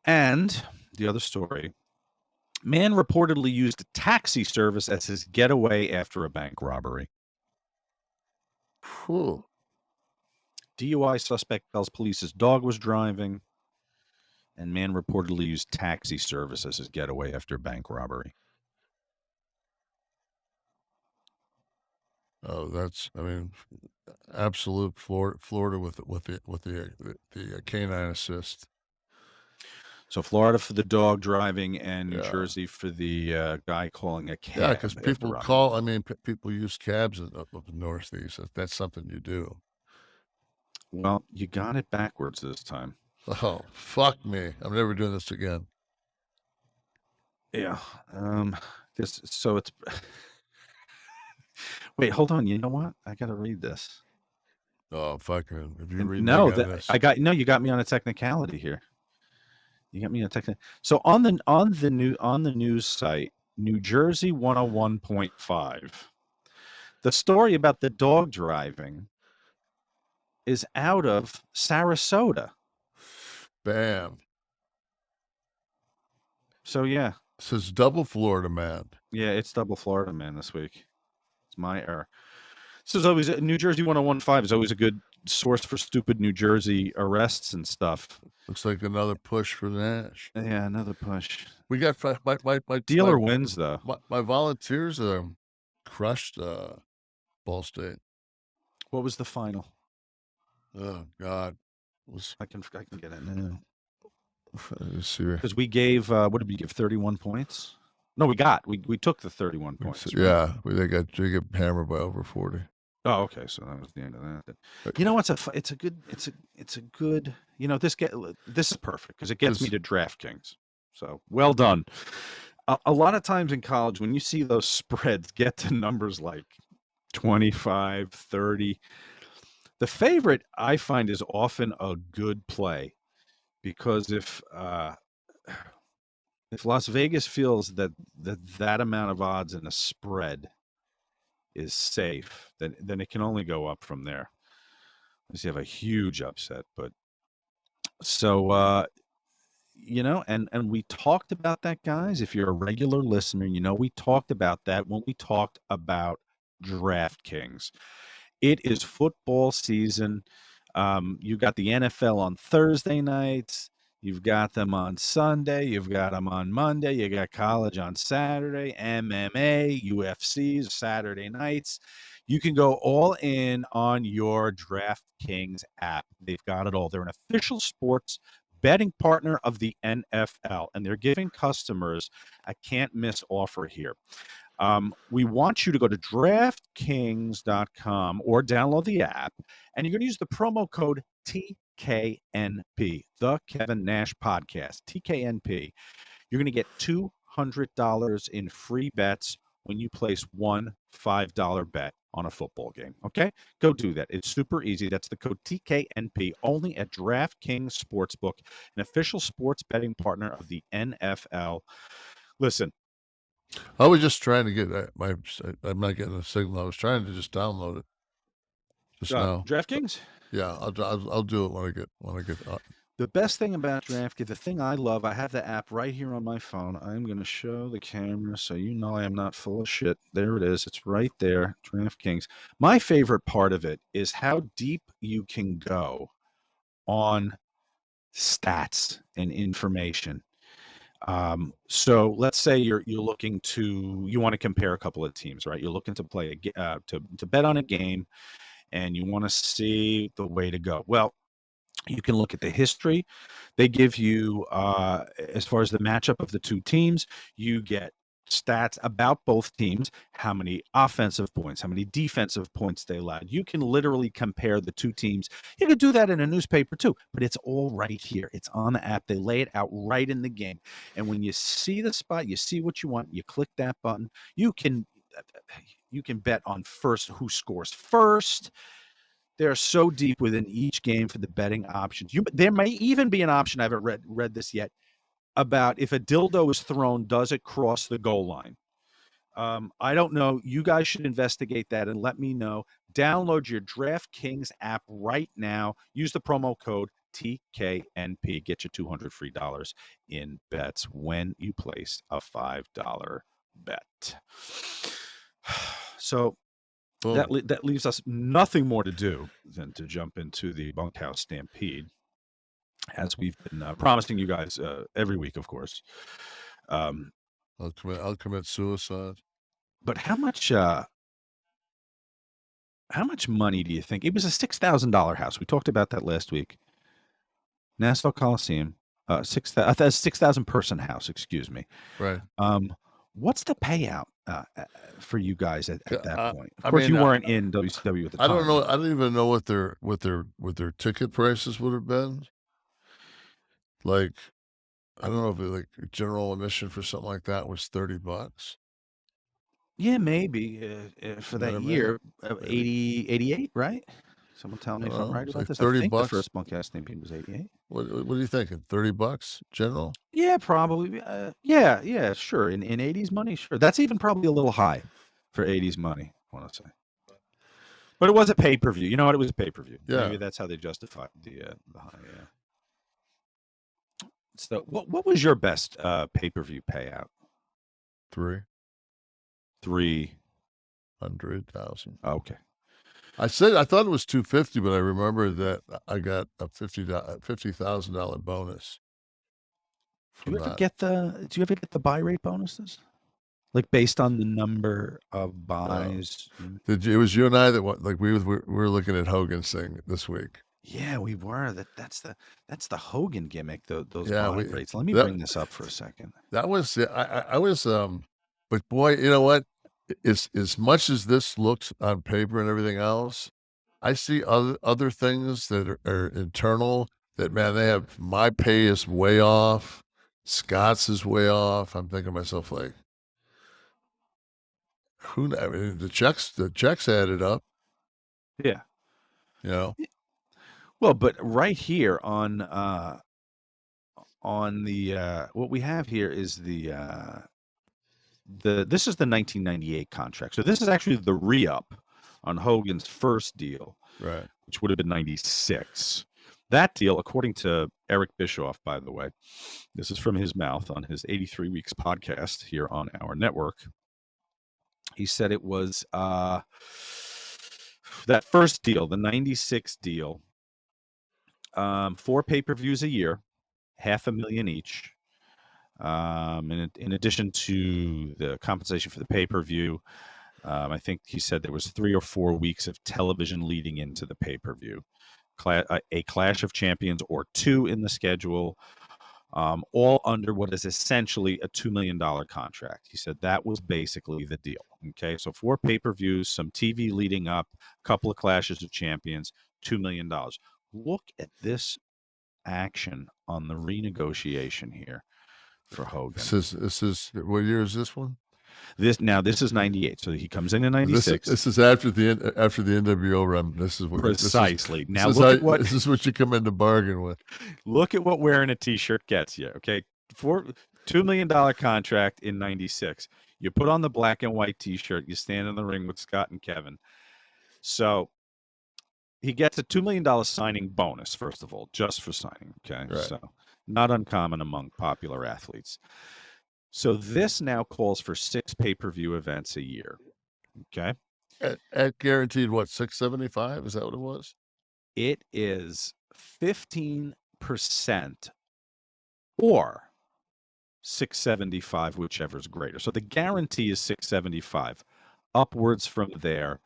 And the other story, man reportedly used a taxi service as his getaway after a bank robbery. whew. DUI suspect tells police his dog was driving, and man reportedly used taxi service as his getaway after bank robbery. Oh, that's I mean, absolute Florida with the canine assist. So Florida for the dog driving, and New Yeah. Jersey for the guy calling a cab. Yeah, because after people robbery. call. I mean, people use cabs up the Northeast. That's something you do. Well, you got it backwards this time. Oh, fuck me! I'm never doing this again. Yeah. So it's. Wait, hold on. You know what? I got to read this. Oh, fucking! If you read No, this, you got me on a technicality here. You got me on a technicality. So on the news site, New Jersey 101.5, the story about the dog driving is out of Sarasota. bam. So yeah. It says double Florida man. Yeah, it's double Florida man this week. It's my error. This is always New Jersey 101.5 is always a good source for stupid New Jersey arrests and stuff. Looks like another push for Nash. Yeah, another push. We got my Dealer wins though. My Volunteers crushed Ball State. What was the final? Oh God, it was I can get it now. let's see here. Because we gave what did we give? 31 points? No, we took the 31 points. Right? Yeah, they got hammered by over 40. Oh, okay. So that was the end of that. You know what's it's a good. You know this is perfect because it gets me to DraftKings. So well done. A lot of times in college, when you see those spreads get to numbers like 25, 30, the favorite I find is often a good play because if Las Vegas feels that amount of odds in a spread is safe, then it can only go up from there. Unless you have a huge upset, but so you know, and we talked about that, guys. If you're a regular listener, you know we talked about that when we talked about DraftKings. It is football season. You got the NFL on Thursday nights. You've got them on Sunday. You've got them on Monday. You got college on Saturday, MMA, UFCs, Saturday nights. You can go all in on your DraftKings app. They've got it all. They're an official sports betting partner of the NFL, and they're giving customers a can't-miss offer here. We want you to go to DraftKings.com or download the app, and you're going to use the promo code TKNP, the Kevin Nash Podcast, TKNP. You're going to get $200 in free bets when you place one $5 bet. on a football game. Okay, go do that. It's super easy. That's the code TKNP only at DraftKings Sportsbook, an official sports betting partner of the NFL. Listen, I was just trying to get I'm not getting a signal. I was trying to just download it just now. DraftKings. Yeah, I'll do it when I get The best thing about DraftKings, the thing I love, I have the app right here on my phone. I'm going to show the camera so you know I am not full of shit. There it is. It's right there, DraftKings. My favorite part of it is how deep you can go on stats and information. So let's say you want to compare a couple of teams, right? You're looking to play to bet on a game, and you want to see the way to go. Well, you can look at the history. They give you, as far as the matchup of the two teams, you get stats about both teams, how many offensive points, how many defensive points they allowed. You can literally compare the two teams. You can do that in a newspaper too, but it's all right here. It's on the app. They lay it out right in the game. And when you see the spot, you see what you want, you click that button. You can bet on who scores first. They're so deep within each game for the betting options. There may even be an option, I haven't read this yet, about if a dildo is thrown, does it cross the goal line? I don't know. You guys should investigate that and let me know. Download your DraftKings app right now. Use the promo code TKNP. Get you $200 free in bets when you place a $5 bet. So that leaves us nothing more to do than to jump into the Bunkhouse Stampede, as we've been promising you guys every week, of course. I'll commit suicide. But how much money do you think? It was a $6,000 house. We talked about that last week. Nassau Coliseum, 6,000 person house. Excuse me. Right. What's the payout for you guys at that point? Of course, you weren't in WCW at the time. I don't know. I don't even know what their ticket prices would have been. Like, I don't know if like general admission for something like that was $30. Yeah, maybe for that year, 88, right? Someone tell me if I'm right about this. $30. I think the first Bunkhouse Stampede was 88. What are you thinking? $30 general? Yeah, probably. Yeah, sure. In 80s money, sure. That's even probably a little high for 80s money, I want to say. But it was a pay-per-view. You know what? It was a pay-per-view. Yeah. Maybe that's how they justified the high. So, what was your best pay-per-view payout? 300,000. Okay. I thought it was 250, but I remember that I got a $50,000 bonus. Do you ever get the buy rate bonuses? Like based on the number of buys? It was you and I that we were looking at Hogan's thing this week. Yeah, we were. That's the Hogan gimmick. Those buy rates. Let me bring this up for a second. That was I was but boy, you know what? As much as this looks on paper and everything else, I see other things that are internal that, man, they have. My pay is way off. Scott's is way off. I'm thinking to myself, like, I mean, the checks added up. Yeah. You know? Well, but right here on the what we have here is this is the 1998 contract. So this is actually the re-up on Hogan's first deal, right, which would have been 96. That deal, according to Eric Bischoff, by the way, this is from his mouth on his 83 Weeks podcast here on our network. He said it was that first deal, the 96 deal, 4 pay-per-views a year, $500,000 each. In addition to the compensation for the pay-per-view, I think he said there was 3 or 4 weeks of television leading into the pay-per-view, a Clash of Champions or 2 in the schedule, all under what is essentially a $2 million contract. He said that was basically the deal. Okay, so 4 pay-per-views, some TV leading up, a couple of Clashes of Champions, $2 million. Look at this action on the renegotiation here for Hogan. This is what year is this one? This is 98. So he comes in This 96. is after the NWO run. This is what Precisely. This Now is look at what this is what you come in to bargain with. look at what wearing a t-shirt gets you. Okay. For $2 million contract in 96. You put on the black and white t-shirt, you stand in the ring with Scott and Kevin. So he gets a $2 million signing bonus, first of all, just for signing. Okay. Right. So not uncommon among popular athletes. So this now calls for 6 pay-per-view events a year. Okay. At guaranteed what, $675? Is that what it was? It is 15% or 675, whichever's greater. So the guarantee is 675. Upwards from there,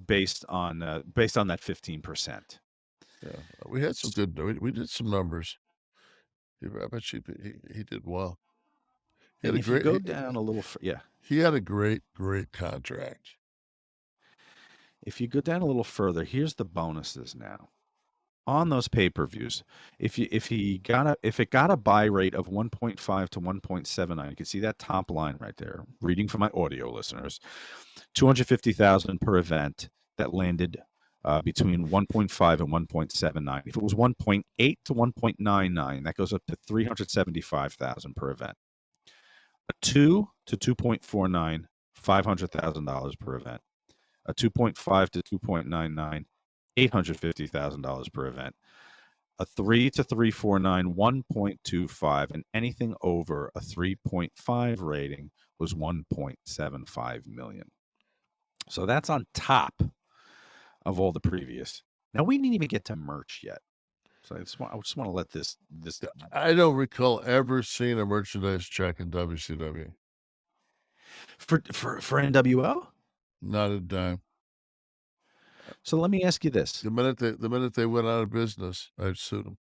based on that 15%. Yeah, we had some good. We did some numbers. I bet he did well. He had And if you go down a little, he had a great contract. If you go down a little further, here's the bonuses now. On those pay-per-views, if it got a buy rate of 1.5 to 1.79, you can see that top line right there. Reading for my audio listeners, 250,000 per event. That landed between 1.5 and 1.79. If it was 1.8 to 1.99, that goes up to 375,000 per event. A 2 to 2.49, $500,000 per event. A 2.5 to 2.99, $850,000 per event. A 3 to 3.49, 1.25, and anything over a 3.5 rating was 1.75 million. So that's on top of all the previous. Now we didn't even get to merch yet. So I just want to let this. I don't recall ever seeing a merchandise check in WCW. For NWO? Not a dime. So let me ask you this: the minute they went out of business, I'd sue them.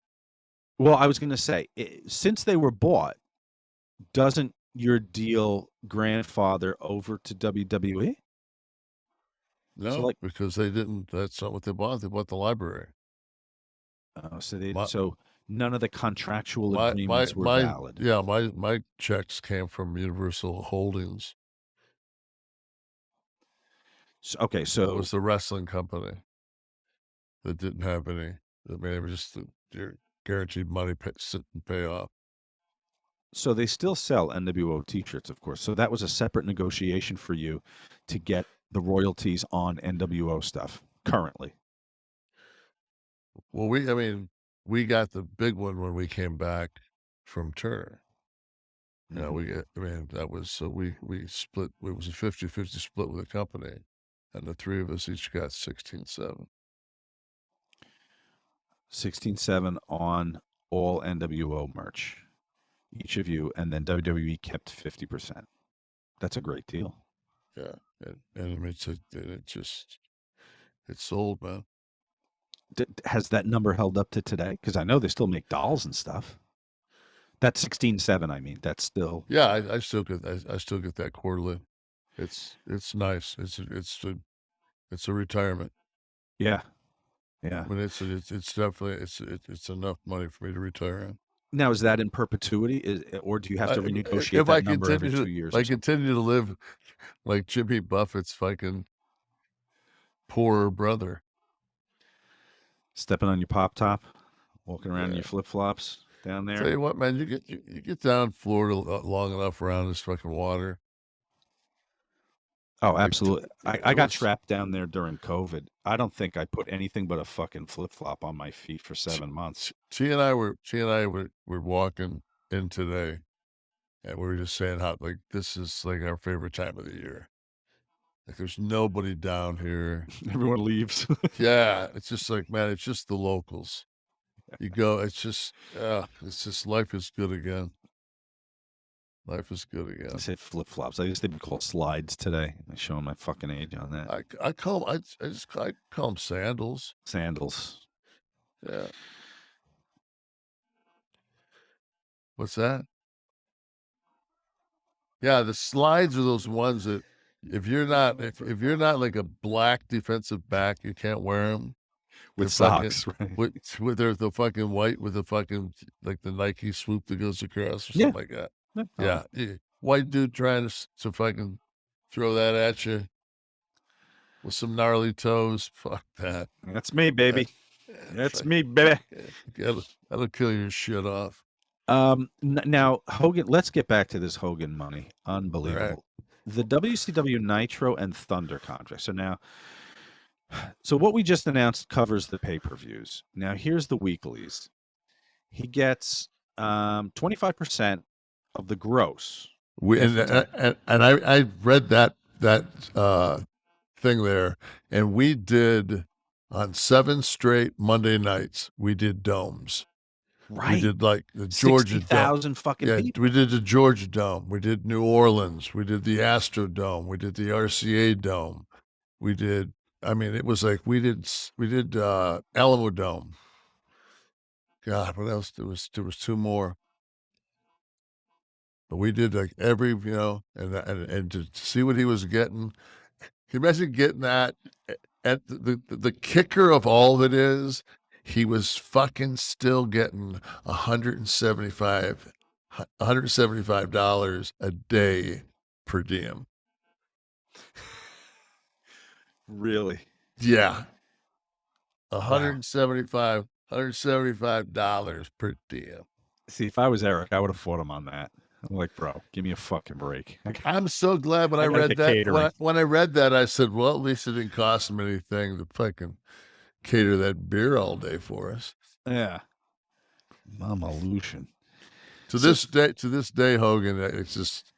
Well, I was going to say, since they were bought, doesn't your deal grandfather over to WWE? No, So because they didn't. That's not what they bought. They bought the library. Oh, so none of the contractual agreements were valid. Yeah, my checks came from Universal Holdings. So it was the wrestling company that didn't have any. I mean, they were just your guaranteed money sit and pay off. So they still sell NWO t-shirts, of course. So that was a separate negotiation for you to get the royalties on NWO stuff currently. Well, we got the big one when we came back from Turner. Mm-hmm. That was, so we split. It was a 50-50 split with the company, and the three of us each got 16.7. 16.7 on all NWO merch, each of you, and then WWE kept 50%. That's a great deal. Yeah, and it sold, man. Has that number held up to today? Because I know they still make dolls and stuff. That 16.7, I mean, that's still. Yeah, I still get that quarterly. It's nice. It's a retirement. Yeah. I mean, it's definitely it's enough money for me to retire in. Now, is that in perpetuity, or do you have to renegotiate that number every 2 years? If I continue to live like Jimmy Buffett's fucking poorer brother, stepping on your pop top, walking around in your flip flops down there. Tell you what, man, you get down Florida long enough around this fucking water. Oh, absolutely. I got trapped down there during COVID. I don't think I put anything but a fucking flip flop on my feet for 7 months. She and I were walking in today, and we were just saying how like this is like our favorite time of the year. Like there's nobody down here. Everyone leaves. Yeah, it's just like, man, it's just the locals. You go, it's just life is good again. Life is good again. I said flip flops. I used to be called slides today. I'm showing my fucking age on that. I call them sandals. Sandals. Yeah. What's that? Yeah, the slides are those ones that if you're not like a black defensive back, you can't wear them with socks, right? With the fucking white with the fucking like the Nike swoop that goes across or something like that. Yeah. white dude trying to fucking throw that at you with some gnarly toes. Fuck that. That's me, baby. That's me, baby. That'll kill your shit off. Now Hogan. Let's get back to this Hogan money. Unbelievable. The WCW Nitro and Thunder contract. So what we just announced covers the pay-per-views. Now here's the weeklies. He gets 25% of the gross. I read that thing there, and we did on 7 straight Monday nights. We did domes. Right. We did like the Georgia 60,000 fucking people. We did the Georgia Dome. We did New Orleans. We did the Astro Dome. We did the RCA Dome. We did. I mean, it was like we did Alamo Dome. God, what else? There was 2 more. But we did like every, and to see what he was getting. Can you imagine getting that? At the kicker of all of it is, he was fucking still getting $175 a day per diem. Really? Yeah. $175 per diem. See, if I was Eric, I would have fought him on that. I'm like, bro, give me a fucking break. I'm so glad when I read that. When I read that, I said, well, at least it didn't cost him anything to fucking cater that beer all day for us. Yeah. Mama Lucian. To this day, Hogan, it's just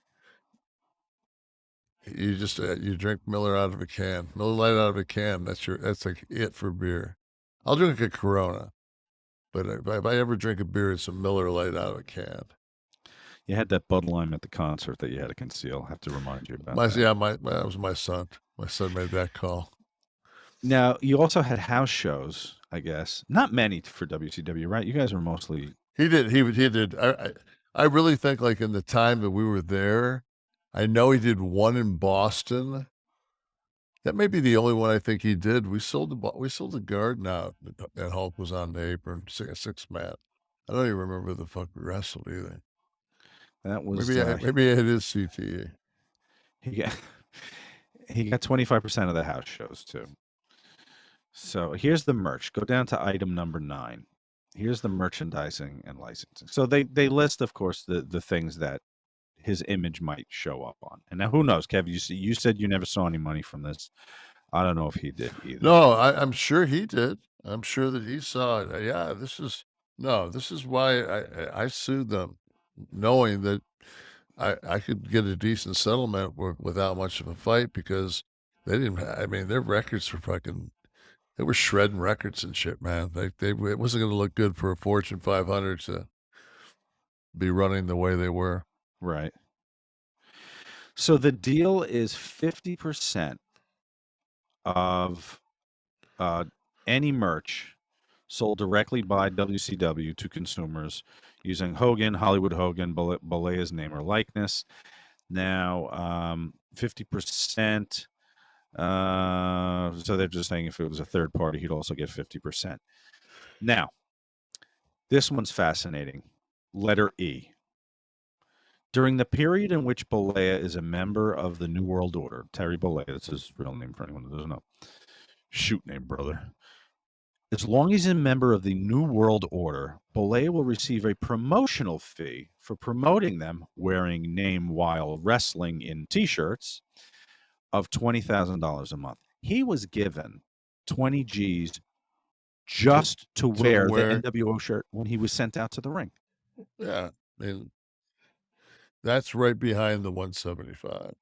you drink Miller out of a can, Miller Lite out of a can. That's like it for beer. I'll drink a Corona, but if I ever drink a beer, it's a Miller Lite out of a can. You had that Bud Lime at the concert that you had to conceal. I have to remind you about that. That was my son. My son made that call. Now, you also had house shows, I guess. Not many for WCW, right? You guys were mostly... He did. I really think, like, in the time that we were there, I know he did one in Boston. That may be the only one I think he did. We sold the garden out, and Hulk was on the apron, 6-man. I don't even remember the fuck we wrestled either. That was maybe it is CTE. He got 25% of the house shows too. So here's the merch. Go down to item number 9. Here's the merchandising and licensing. So they list, of course, the things that his image might show up on. And now who knows, Kev? You said you never saw any money from this. I don't know if he did either. No, I'm sure he did. I'm sure that he saw it. Yeah, this is why I sued them, knowing that I could get a decent settlement without much of a fight, because they didn't. I mean, their records were fucking. They were shredding records and shit, man. It wasn't going to look good for a Fortune 500 to be running the way they were. Right. So the deal is 50% of any merch sold directly by WCW to consumers using Hogan, Hollywood Hogan, Bolea's name or likeness. Now, 50%. So they're just saying if it was a third party, he'd also get 50%. Now, this one's fascinating. Letter E. During the period in which Bolea is a member of the New World Order, Terry Bolea, that's his real name for anyone who doesn't know. Shoot name, brother. As long as he's a member of the New World Order, Bolea will receive a promotional fee for promoting them wearing name while wrestling in T-shirts of $20,000 a month. He was given 20 G's just to wear the NWO shirt when he was sent out to the ring. Yeah, I mean, that's right behind the 175.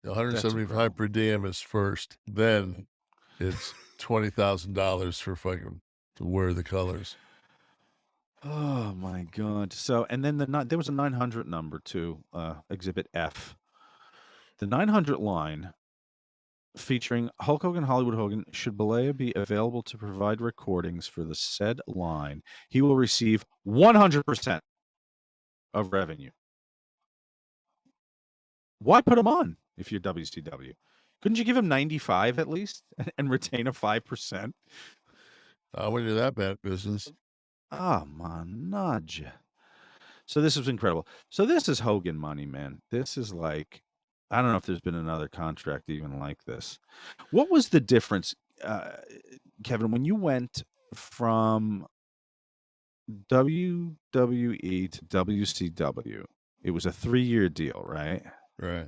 The 175 per diem is first, then it's $20,000 for fucking to wear the colors. Oh my God! So, and then there was a 900 number too, Exhibit F. The 900 line featuring Hulk Hogan, Hollywood Hogan. Should Bolea be available to provide recordings for the said line, he will receive 100% of revenue. Why put him on if you're WCW? Couldn't you give him 95 at least and retain a 5%? When you're that bad business. Oh, manage. So this was incredible. So this is Hogan money, man. This is like, I don't know if there's been another contract even like this. What was the difference, Kevin, when you went from WWE to WCW? It was a 3-year deal, right? Right.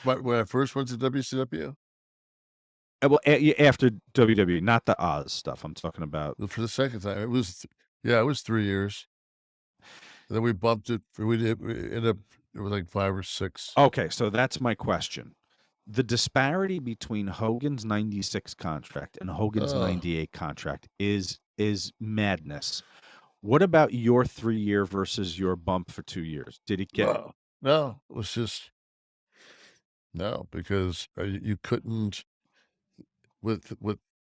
When I first went to WCW, Well, after WWE, not the Oz stuff. I'm talking about. for the second time, it was, it was 3 years. And then we bumped it. We ended up, it was like 5 or 6. Okay, so that's my question. The disparity between Hogan's 96 contract and Hogan's 98 contract is madness. What about your 3-year versus your bump for 2 years? Did it get? No, it was just no, because you couldn't with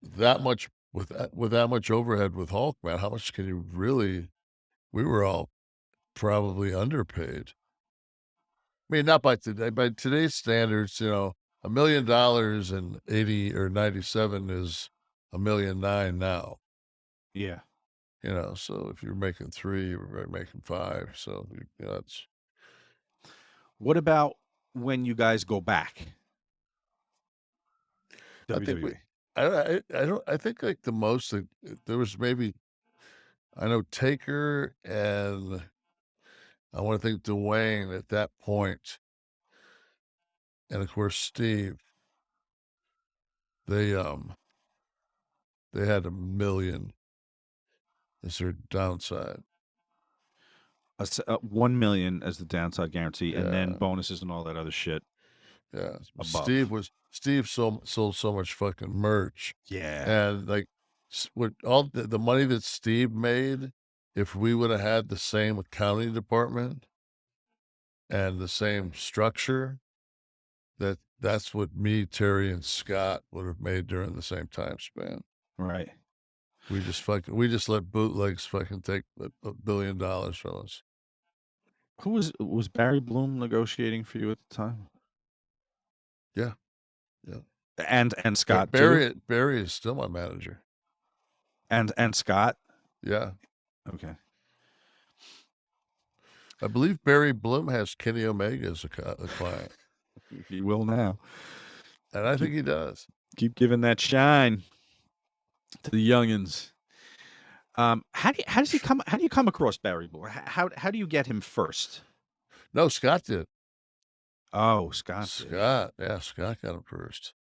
that much with that much overhead with Hulk, man. How much can you really? We were all probably underpaid. I mean, not by today's standards, $1 million in 80 or 97 is $1.9 million now. Yeah. So if you're making 3, you're making 5. So that's. What about when you guys go back? WWE. I think like the most there was maybe, I know Taker and I want to think Dwayne at that point, and of course Steve. They had $1 million as their downside. 1 million as the downside guarantee, and then Yeah. bonuses and all that other shit. Yeah, Above. Steve sold so much fucking merch, Yeah. and like what all the money that Steve made, if we would have had the same accounting department and the same structure, that's what me, Terry, and Scott would have made during the same time span. Right. We just let bootlegs fucking take $1 billion from us. Who was Barry Bloom negotiating for you at the time? Yeah. And Scott too? Barry is still my manager. And Scott? Yeah. Okay. I believe Barry Bloom has Kenny Omega as a client. He will now. And I think he does. Keep giving that shine to the youngins. How do you come across Barry Bloom? How do you get him first? No, Scott did. Oh, Scott. Scott got him first.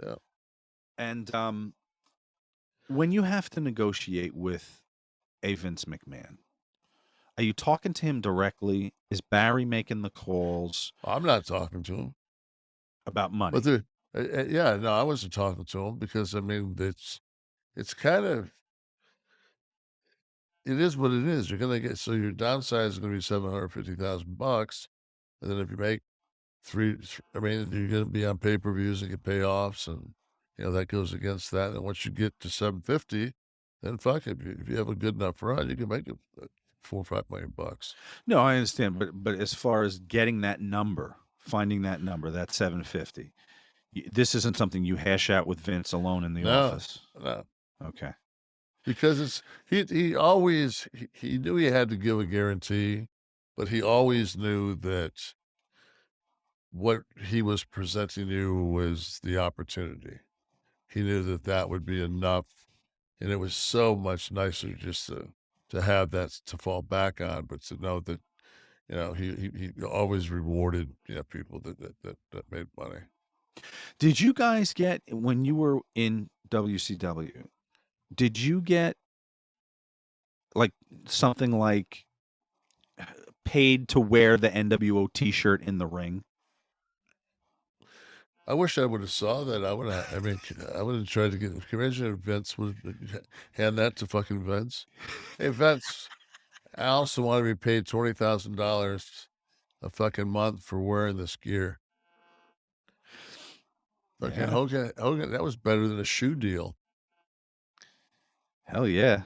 Yeah. And when you have to negotiate with a Vince McMahon, are you talking to him directly? Is Barry making the calls? I'm not talking to him about money. But I wasn't talking to him because I mean it's kind of, it is what it is. You're gonna get, so your downside is gonna be $750,000, and then if you make you're gonna be on pay-per-views and get payoffs, and that goes against that. And once you get to 750, then fuck it. If you have a good enough run, you can make it $4 or $5 million. No, I understand, but as far as getting that number, finding that number, that 750, this isn't something you hash out with Vince alone in the office. No. Okay. Because he always he knew he had to give a guarantee, but he always knew that what he was presenting you was the opportunity. He knew that would be enough, and it was so much nicer just to have that to fall back on, but to know that he always rewarded people that made money. Did you guys get, when you were in WCW, did you get like something like paid to wear the NWO t-shirt in the ring? I wish I would have saw that. I would have tried to get. Can you imagine if Vince would hand that to fucking Vince? Hey, Vince, I also want to be paid $20,000 a fucking month for wearing this gear. Fucking Hogan, that was better than a shoe deal. Hell yeah.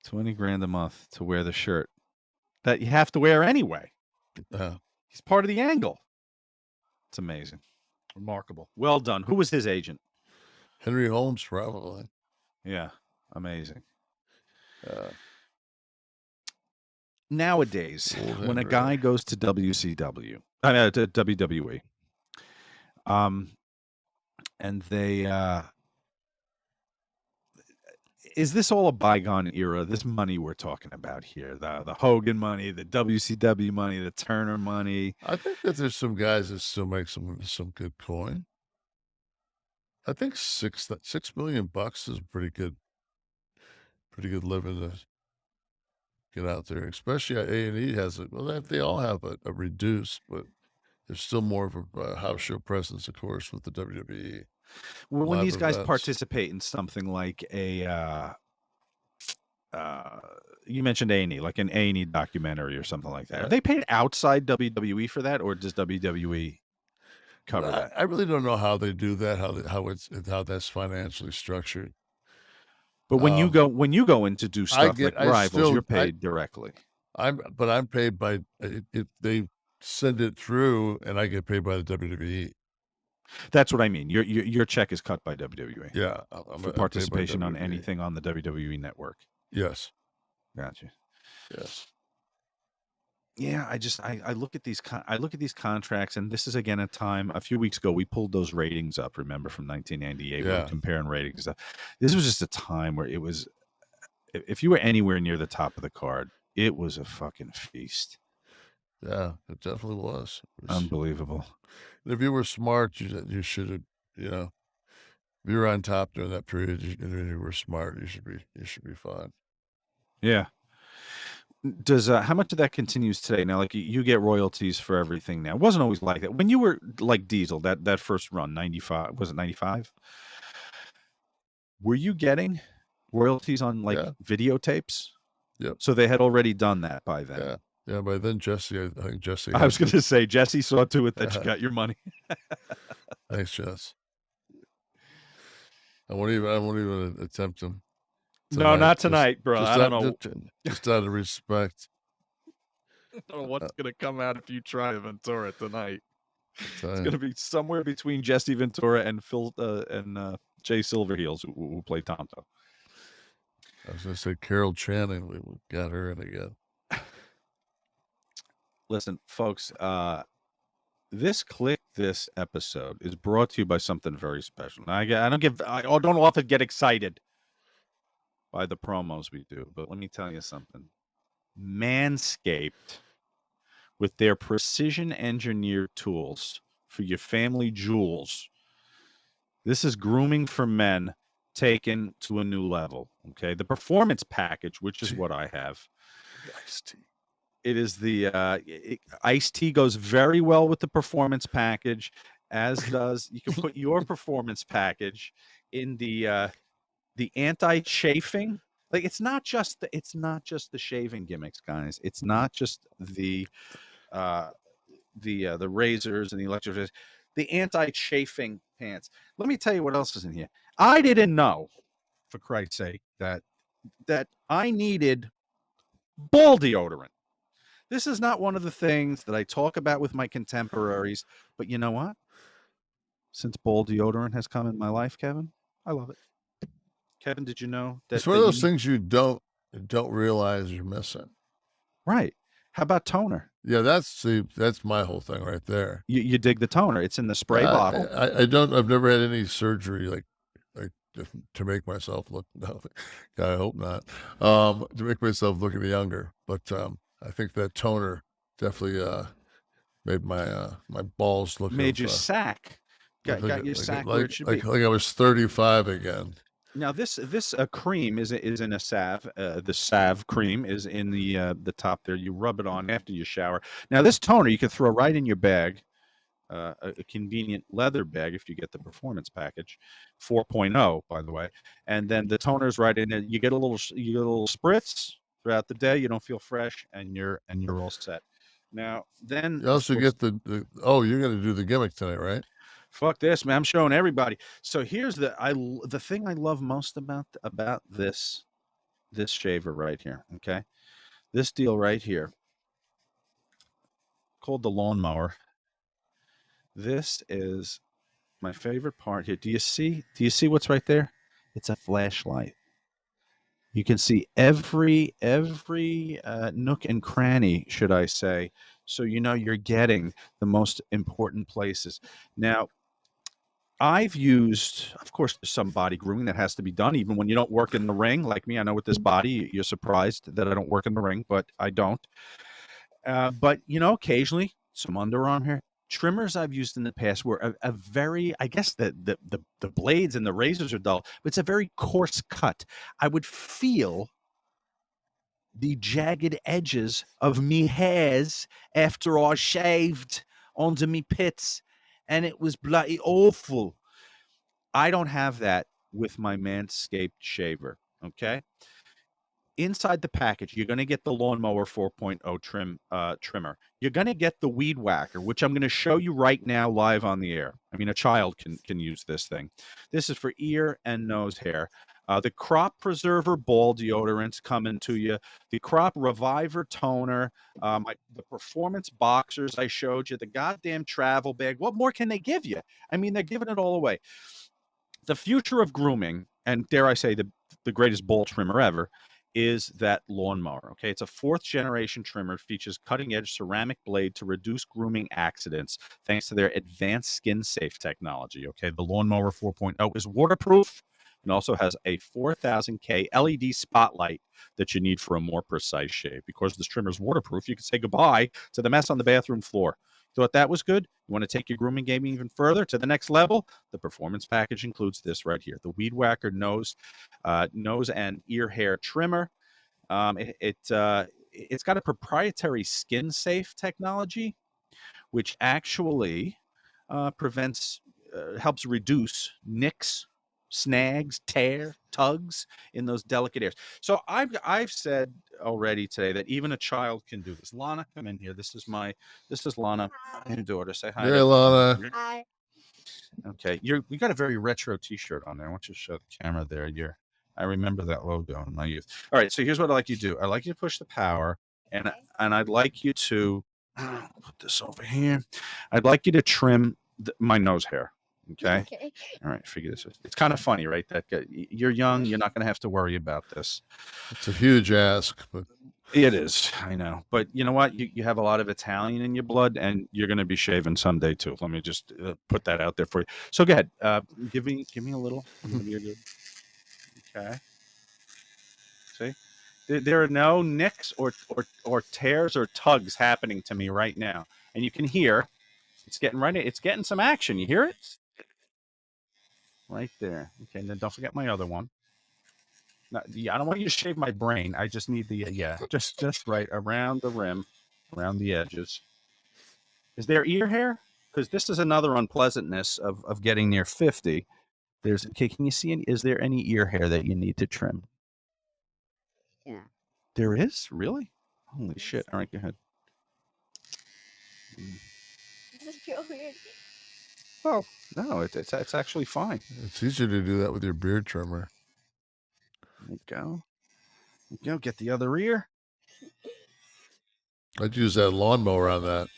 $20,000 a month to wear the shirt that you have to wear anyway. He's part of the angle. It's amazing. Remarkable. Well done. Who was his agent? Henry Holmes, probably. Yeah. Amazing. nowadays, Old when a hand guy ready. goes to WCW, I mean, to WWE, and they is this all a bygone era? This money we're talking about here, the Hogan money, the WCW money, the Turner money. I think that there's some guys that still make some good coin. I think $6 million is pretty good living to get out there. Especially A&E has it. Well, they all have a reduced, but there's still more of a house show presence, of course, with the WWE. Well, when Live these guys events. participate in something like you mentioned A&E, like an A&E documentary or something like that. Are they paid outside WWE for that, or does WWE cover that? I really don't know how they do that, how that's financially structured. But when you go in to do stuff like Rivals, you're paid directly. I'm paid by they send it through, and I get paid by the WWE. That's what I mean. Your check is cut by WWE. Yeah, for participation on anything on the WWE network. Yes. Gotcha. Yes. Yeah, I look at these contracts, and this is again a time a few weeks ago we pulled those ratings up. Remember from 1998, we were comparing ratings stuff. This was just a time where it was, if you were anywhere near the top of the card, it was a fucking feast. Yeah, it definitely was. It was unbelievable. If you were smart, you should have, if you were on top during that period, and you were smart, you should be fine. Yeah. Does how much of that continues today? Now, like you get royalties for everything now. It wasn't always like that. When you were like Diesel, that first run, 95, was it 95? Were you getting royalties on like videotapes? Yep. So they had already done that by then. Yeah. Yeah, by then I think Jesse. I was going to say Jesse saw to it that you got your money. Thanks, Jess. I won't even attempt him. Tonight. No, not tonight, bro. I don't know. Just out of respect. I don't know what's going to come out if you try Ventura tonight. It's going to be somewhere between Jesse Ventura and Phil and Jay Silverheels, who play Tonto. I was going to say Carol Channing. We got her in again. Listen, folks, this episode is brought to you by something very special. Now, I don't often get excited by the promos we do, but let me tell you something. Manscaped, with their precision engineered tools for your family jewels. This is grooming for men taken to a new level. Okay, the performance package, which is what I have. Iced tea. It is the iced tea goes very well with the performance package, as does you can put your performance package in the anti-chafing. Like it's not just the shaving gimmicks, guys. It's not just the razors and the electric, the anti-chafing pants. Let me tell you what else is in here. I didn't know, for Christ's sake, that I needed ball deodorant. This is not one of the things that I talk about with my contemporaries, but you know what? Since ball deodorant has come in my life, Kevin, I love it. Kevin, did you know that it's one of those things you don't realize you're missing? Right. How about toner? Yeah, that's my whole thing right there. You dig the toner? It's in the spray bottle. I've never had any surgery like to make myself look. No, I hope not. To make myself look any younger, but I think that toner definitely made my my balls look. Made your sack. Got your sack where it should be. Like I was 35 again. Now this cream is in a salve. The salve cream is in the top there. You rub it on after you shower. Now this toner you can throw right in your bag, a convenient leather bag if you get the performance package, 4.0 by the way. And then the toner's right in there. You get a little spritz throughout the day. You don't feel fresh, and you're all set. Now then you also get the you're going to do the gimmick tonight, right? Fuck this, man. I'm showing everybody. So here's the thing I love most about this shaver right here. Okay. This deal right here, called the lawnmower. This is my favorite part here. Do you see what's right there? It's a flashlight. You can see every nook and cranny, should I say, so you know you're getting the most important places. Now, I've used, of course, there's some body grooming that has to be done, even when you don't work in the ring. Like me, I know with this body, you're surprised that I don't work in the ring, but I don't. But you know, occasionally some underarm hair trimmers I've used in the past were a very, I guess the blades and the razors are dull, but it's a very coarse cut. I would feel the jagged edges of me hairs after I shaved onto me pits, and it was bloody awful. I don't have that with my Manscaped shaver. Okay. Inside the package, you're going to get the Lawnmower 4.0 trimmer. You're going to get the Weed Whacker, which I'm going to show you right now live on the air. I mean, a child can use this thing. This is for ear and nose hair. The Crop Preserver ball deodorant's coming to you. The Crop Reviver toner. The Performance Boxers I showed you. The goddamn travel bag. What more can they give you? I mean, they're giving it all away. The future of grooming, and dare I say the greatest ball trimmer ever, is that lawnmower. Okay, it's a 4th generation trimmer, features cutting edge ceramic blade to reduce grooming accidents thanks to their advanced skin safe technology. Okay, the Lawnmower 4.0 is waterproof and also has a 4000K LED spotlight that you need for a more precise shave. Because this trimmer is waterproof, you can say goodbye to the mess on the bathroom floor. Thought that was good? You want to take your grooming game even further to the next level? The performance package includes this right here: the Weed Whacker nose and ear hair trimmer. It's got a proprietary skin safe technology, which actually helps reduce nicks, snags, tugs in those delicate areas. So I've said already today that even a child can do this. Lana, come in here. This is Lana, my daughter. Say hi. Hey, Lana. Hi. Okay, you got a very retro T-shirt on there. I want you to show the camera there. I remember that logo in my youth. All right, so here's what I'd like you to do. I'd like you to push the power, and I'd like you to put this over here. I'd like you to trim my nose hair. Okay. Okay. All right. Figure this out. It's kind of funny, right? That you're young. You're not going to have to worry about this. It's a huge ask, but It is. I know. But you know what? You have a lot of Italian in your blood, and you're going to be shaving someday too. Let me just put that out there for you. So go ahead. Give me a little. Okay. See, there are no nicks or tears or tugs happening to me right now, and you can hear it's getting right. It's getting some action. You hear it? Right there. Okay, and then don't forget my other one. Now, I don't want you to shave my brain. I just need the just right around the rim, around the edges. Is there ear hair? Because this is another unpleasantness of getting near 50. Okay, can you see is there any ear hair that you need to trim? Yeah. There is? Really? Holy shit. All right, go ahead. This is so weird. Oh, no, it's actually fine. it's easier to do that with your beard trimmer. There you go. There you go. Get the other ear. I'd use that lawnmower on that.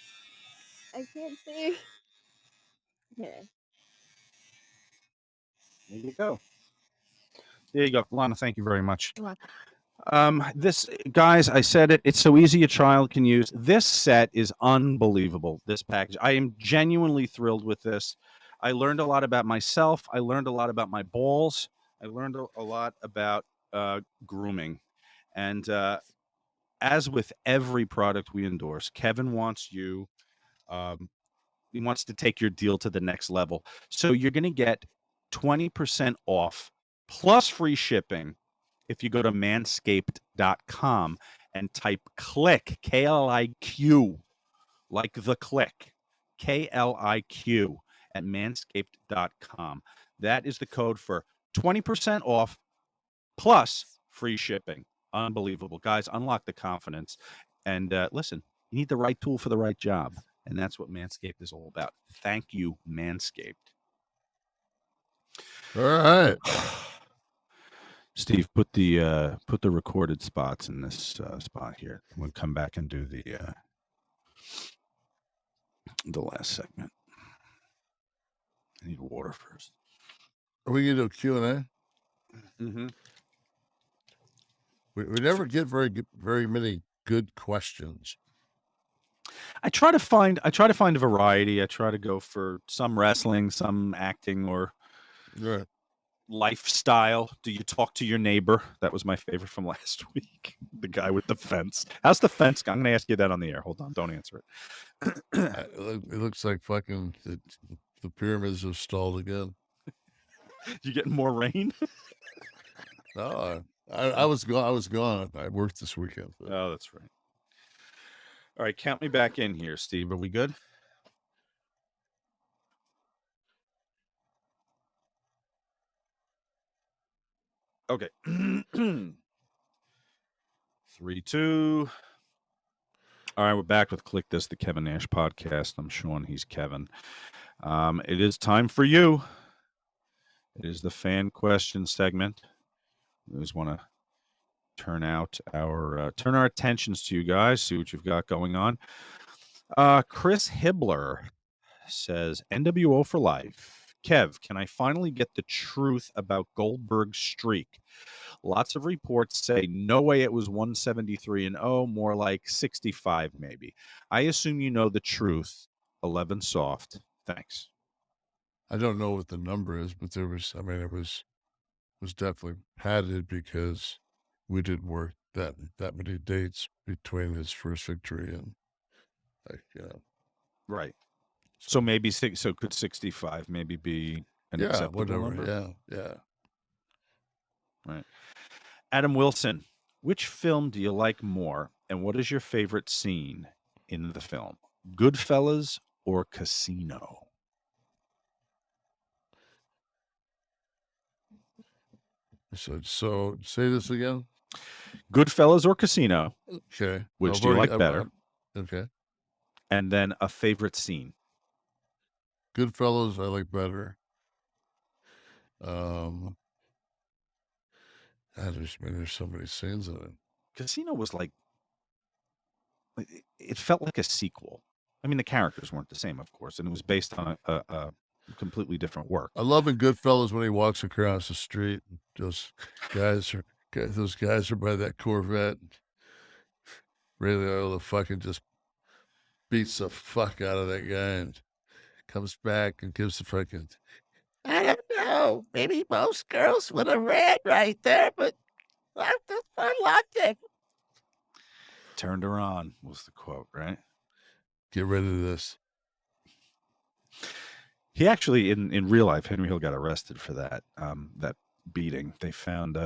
I can't see. Yeah. There you go. There you go. Lana, thank you very much. You're This, guys, I said it. It's so easy a child can use. This set is unbelievable, this package. I am genuinely thrilled with this. I learned a lot about myself. I learned a lot about my balls. I learned a lot about grooming. And as with every product we endorse, Kevin wants you, he wants to take your deal to the next level. So you're going to get 20% off plus free shipping if you go to manscaped.com and type Kliq, Kliq, like the click, Kliq at manscaped.com. That is the code for 20% off plus free shipping. Unbelievable. Guys, unlock the confidence. And listen, you need the right tool for the right job. And that's what Manscaped is all about. Thank you, Manscaped. All right. Steve, put the recorded spots in this spot here. We'll come back and do the last segment. I need water first. Are we going to do a Q&A? Mm-hmm. We never get very many good questions. I try to find a variety. I try to go for some wrestling, some acting, or Right. lifestyle. Do you talk to your neighbor? That was my favorite from last week. The guy with the fence. How's the fence? I'm going to ask you that on the air. Hold on. Don't answer it. It looks like fucking the pyramids have stalled again. You getting more rain? No, I was gone. I worked this weekend. So. Oh, that's right. All right, count me back in here, Steve. Are we good? Okay. 3, 2. All right, we're back with Kliq This, the Kevin Nash podcast. I'm Sean. He's Kevin. It is time for you. It is the fan question segment. We always want to turn our attentions to you guys, see what you've got going on. Chris Hibbler says, NWO for life. Kev, can I finally get the truth about Goldberg's streak? Lots of reports say no way it was 173-0, more like 65 maybe. I assume you know the truth. 11 soft. Thanks. I don't know what the number is, but it was definitely padded because we didn't work that many dates between his first victory and right. So maybe could 65 maybe be an acceptable number? Yeah. Right. Adam Wilson, which film do you like more, and what is your favorite scene in the film? Goodfellas or Casino? So say this again. Goodfellas or Casino? Okay. Which do you like better? Okay. And then a favorite scene. Goodfellas I like better. There's so many scenes in it. Casino was like, it felt like a sequel. I mean, the characters weren't the same, of course, and it was based on a completely different work. I love in Goodfellas when he walks across the street. Those guys are by that Corvette. Ray Liotta fucking just beats the fuck out of that guy and comes back and gives the fucking, I don't know, maybe most girls would have ran right there, but I loved it. Turned her on was the quote, right? Get rid of this. He actually, in real life, Henry Hill got arrested for that beating. They found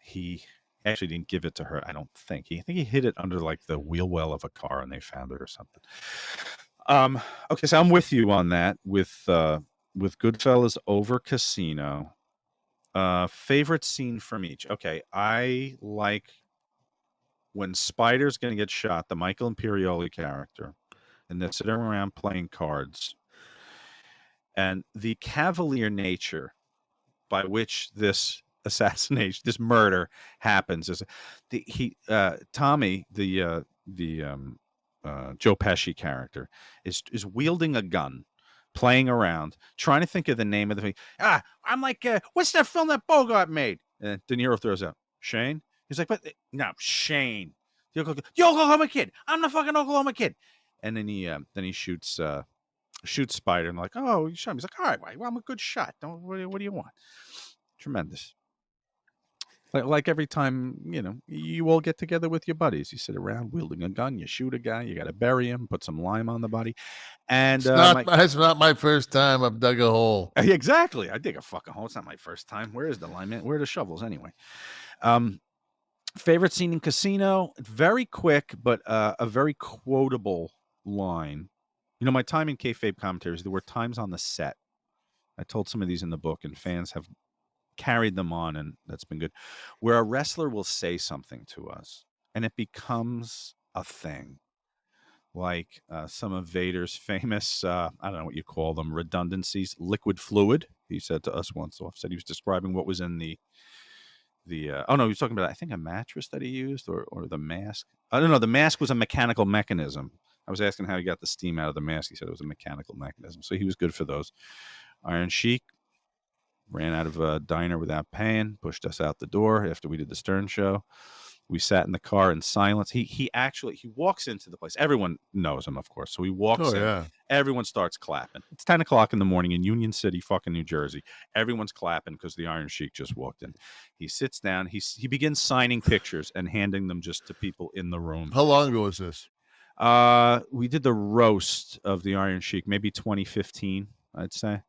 he actually didn't give it to her. I don't think. I think he hid it under like the wheel well of a car, and they found it or something. Okay, so I'm with you on that. With Goodfellas over Casino. Favorite scene from each. Okay, I like when Spider's going to get shot, the Michael Imperioli character, and they're sitting around playing cards. And the cavalier nature by which this assassination, this murder happens is Tommy, the Joe Pesci character, is wielding a gun, playing around, trying to think of the name of the thing. I'm like, what's that film that Bogart made? And De Niro throws out, Shane. He's like, but no, Shane. The Oklahoma Kid. I'm the fucking Oklahoma Kid. And then he shoots Spider, and like, oh, you shot him. He's like, all right, well, I'm a good shot. What do you want? Tremendous. Like every time, you all get together with your buddies. You sit around wielding a gun. You shoot a guy. You got to bury him. Put some lime on the body. And it's not my first time I've dug a hole. Exactly. I dig a fucking hole. It's not my first time. Where is the lime? Where are the shovels anyway? Favorite scene in Casino? Very quick, but a very quotable line. My time in kayfabe commentaries, there were times on the set. I told some of these in the book, and fans have carried them on, and that's been good, where a wrestler will say something to us, and it becomes a thing. Like some of Vader's famous, I don't know what you call them, redundancies, liquid fluid. He said to us once off, said he was describing what was in he was talking about, I think, a mattress that he used or the mask. I don't know. The mask was a mechanical mechanism. I was asking how he got the steam out of the mask. He said it was a mechanical mechanism. So he was good for those. Iron Shiek ran out of a diner without paying, pushed us out the door after we did the Stern show. We sat in the car in silence. He walks into the place. Everyone knows him, of course. So he walks in. Yeah. Everyone starts clapping. It's 10 o'clock in the morning in Union City, fucking New Jersey. Everyone's clapping because the Iron Sheik just walked in. He sits down. He begins signing pictures and handing them just to people in the room. How long ago was this? We did the roast of the Iron Sheik, maybe 2015, I'd say.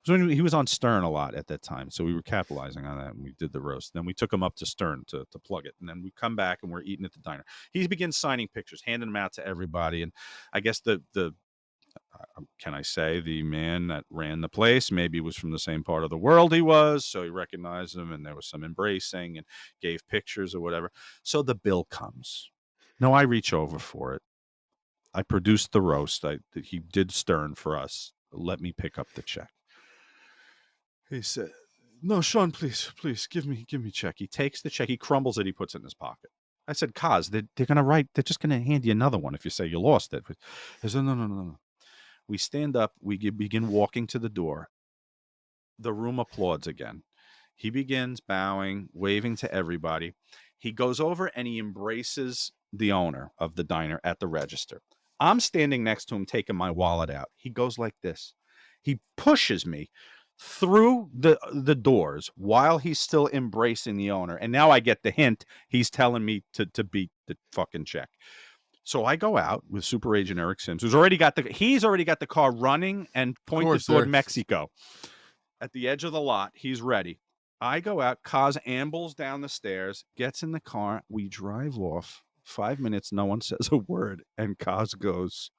He was on Stern a lot at that time, so we were capitalizing on that, and we did the roast. Then we took him up to Stern to plug it, and then we come back, and we're eating at the diner. He begins signing pictures, handing them out to everybody, and I guess can I say the man that ran the place maybe was from the same part of the world he was, so he recognized him, and there was some embracing and gave pictures or whatever. So the bill comes. No, I reach over for it. I produced the roast. He did Stern for us. Let me pick up the check. He said, "No, Sean, please, give me check." He takes the check, he crumbles it, he puts it in his pocket. I said, "Kaz, they're just gonna hand you another one if you say you lost it." He said, No. We stand up, we begin walking to the door. The room applauds again. He begins bowing, waving to everybody. He goes over and he embraces the owner of the diner at the register. I'm standing next to him, taking my wallet out. He goes like this. He pushes me through the doors while he's still embracing the owner. And now I get the hint. He's telling me to beat the fucking check. So I go out with Super Agent Eric Sims, he's already got the car running and pointed toward Mexico. At the edge of the lot, he's ready. I go out. Kaz ambles down the stairs, gets in the car. We drive off. 5 minutes, no one says a word. And Kaz goes,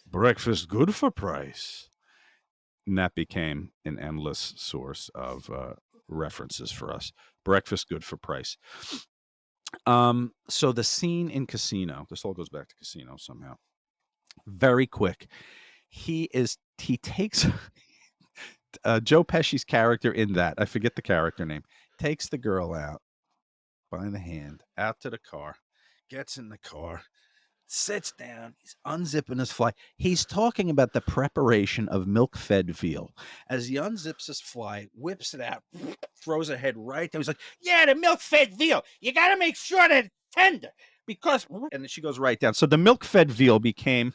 "Breakfast good for price." And that became an endless source of references for us. Breakfast good for price. So the scene in Casino, this all goes back to Casino somehow. Very quick. He takes Joe Pesci's character in that, I forget the character name, takes the girl out by the hand, out to the car, gets in the car, sits down, he's unzipping his fly. He's talking about the preparation of milk-fed veal. As he unzips his fly, whips it out, throws her head right there. He's like, "Yeah, the milk-fed veal. You got to make sure that it's tender because..." And then she goes right down. So the milk-fed veal became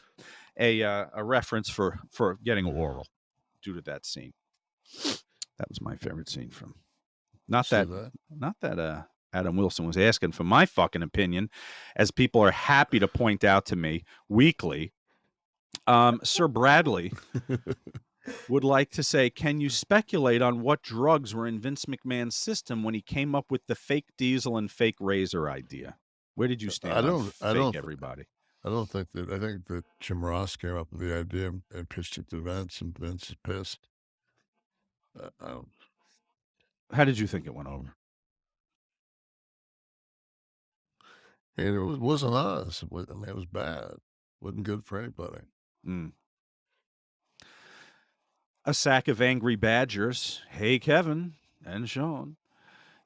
a reference for getting oral due to that scene. That was my favorite scene from. Not that Adam Wilson was asking for my fucking opinion, as people are happy to point out to me weekly. Sir Bradley would like to say, can you speculate on what drugs were in Vince McMahon's system when he came up with the fake Diesel and fake Razor idea? Where did you stand? I don't everybody. I think that Jim Ross came up with the idea and pitched it to Vince, and Vince is pissed. How did you think it went over? And it wasn't us. It was bad. It wasn't good for anybody. A sack of angry badgers. Hey, Kevin and Sean.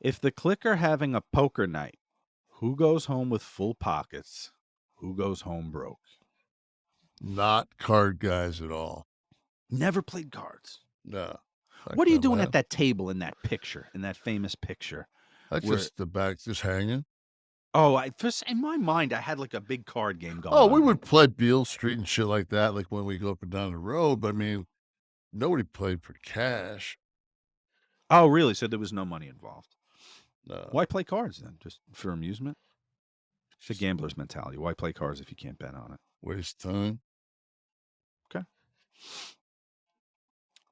If the Kliq are having a poker night, who goes home with full pockets? Who goes home broke? Not card guys at all. Never played cards. No. What are you doing at that table in that picture, in that famous picture? That's just the back, just hanging. Oh, in my mind, I had like a big card game going. Oh, we would play Beale Street and shit like that, like when we go up and down the road. But I mean, nobody played for cash. Oh, really? So there was no money involved? No. Why play cards then? Just for amusement? It's a gambler's mentality. Why play cards if you can't bet on it? Waste time. Okay.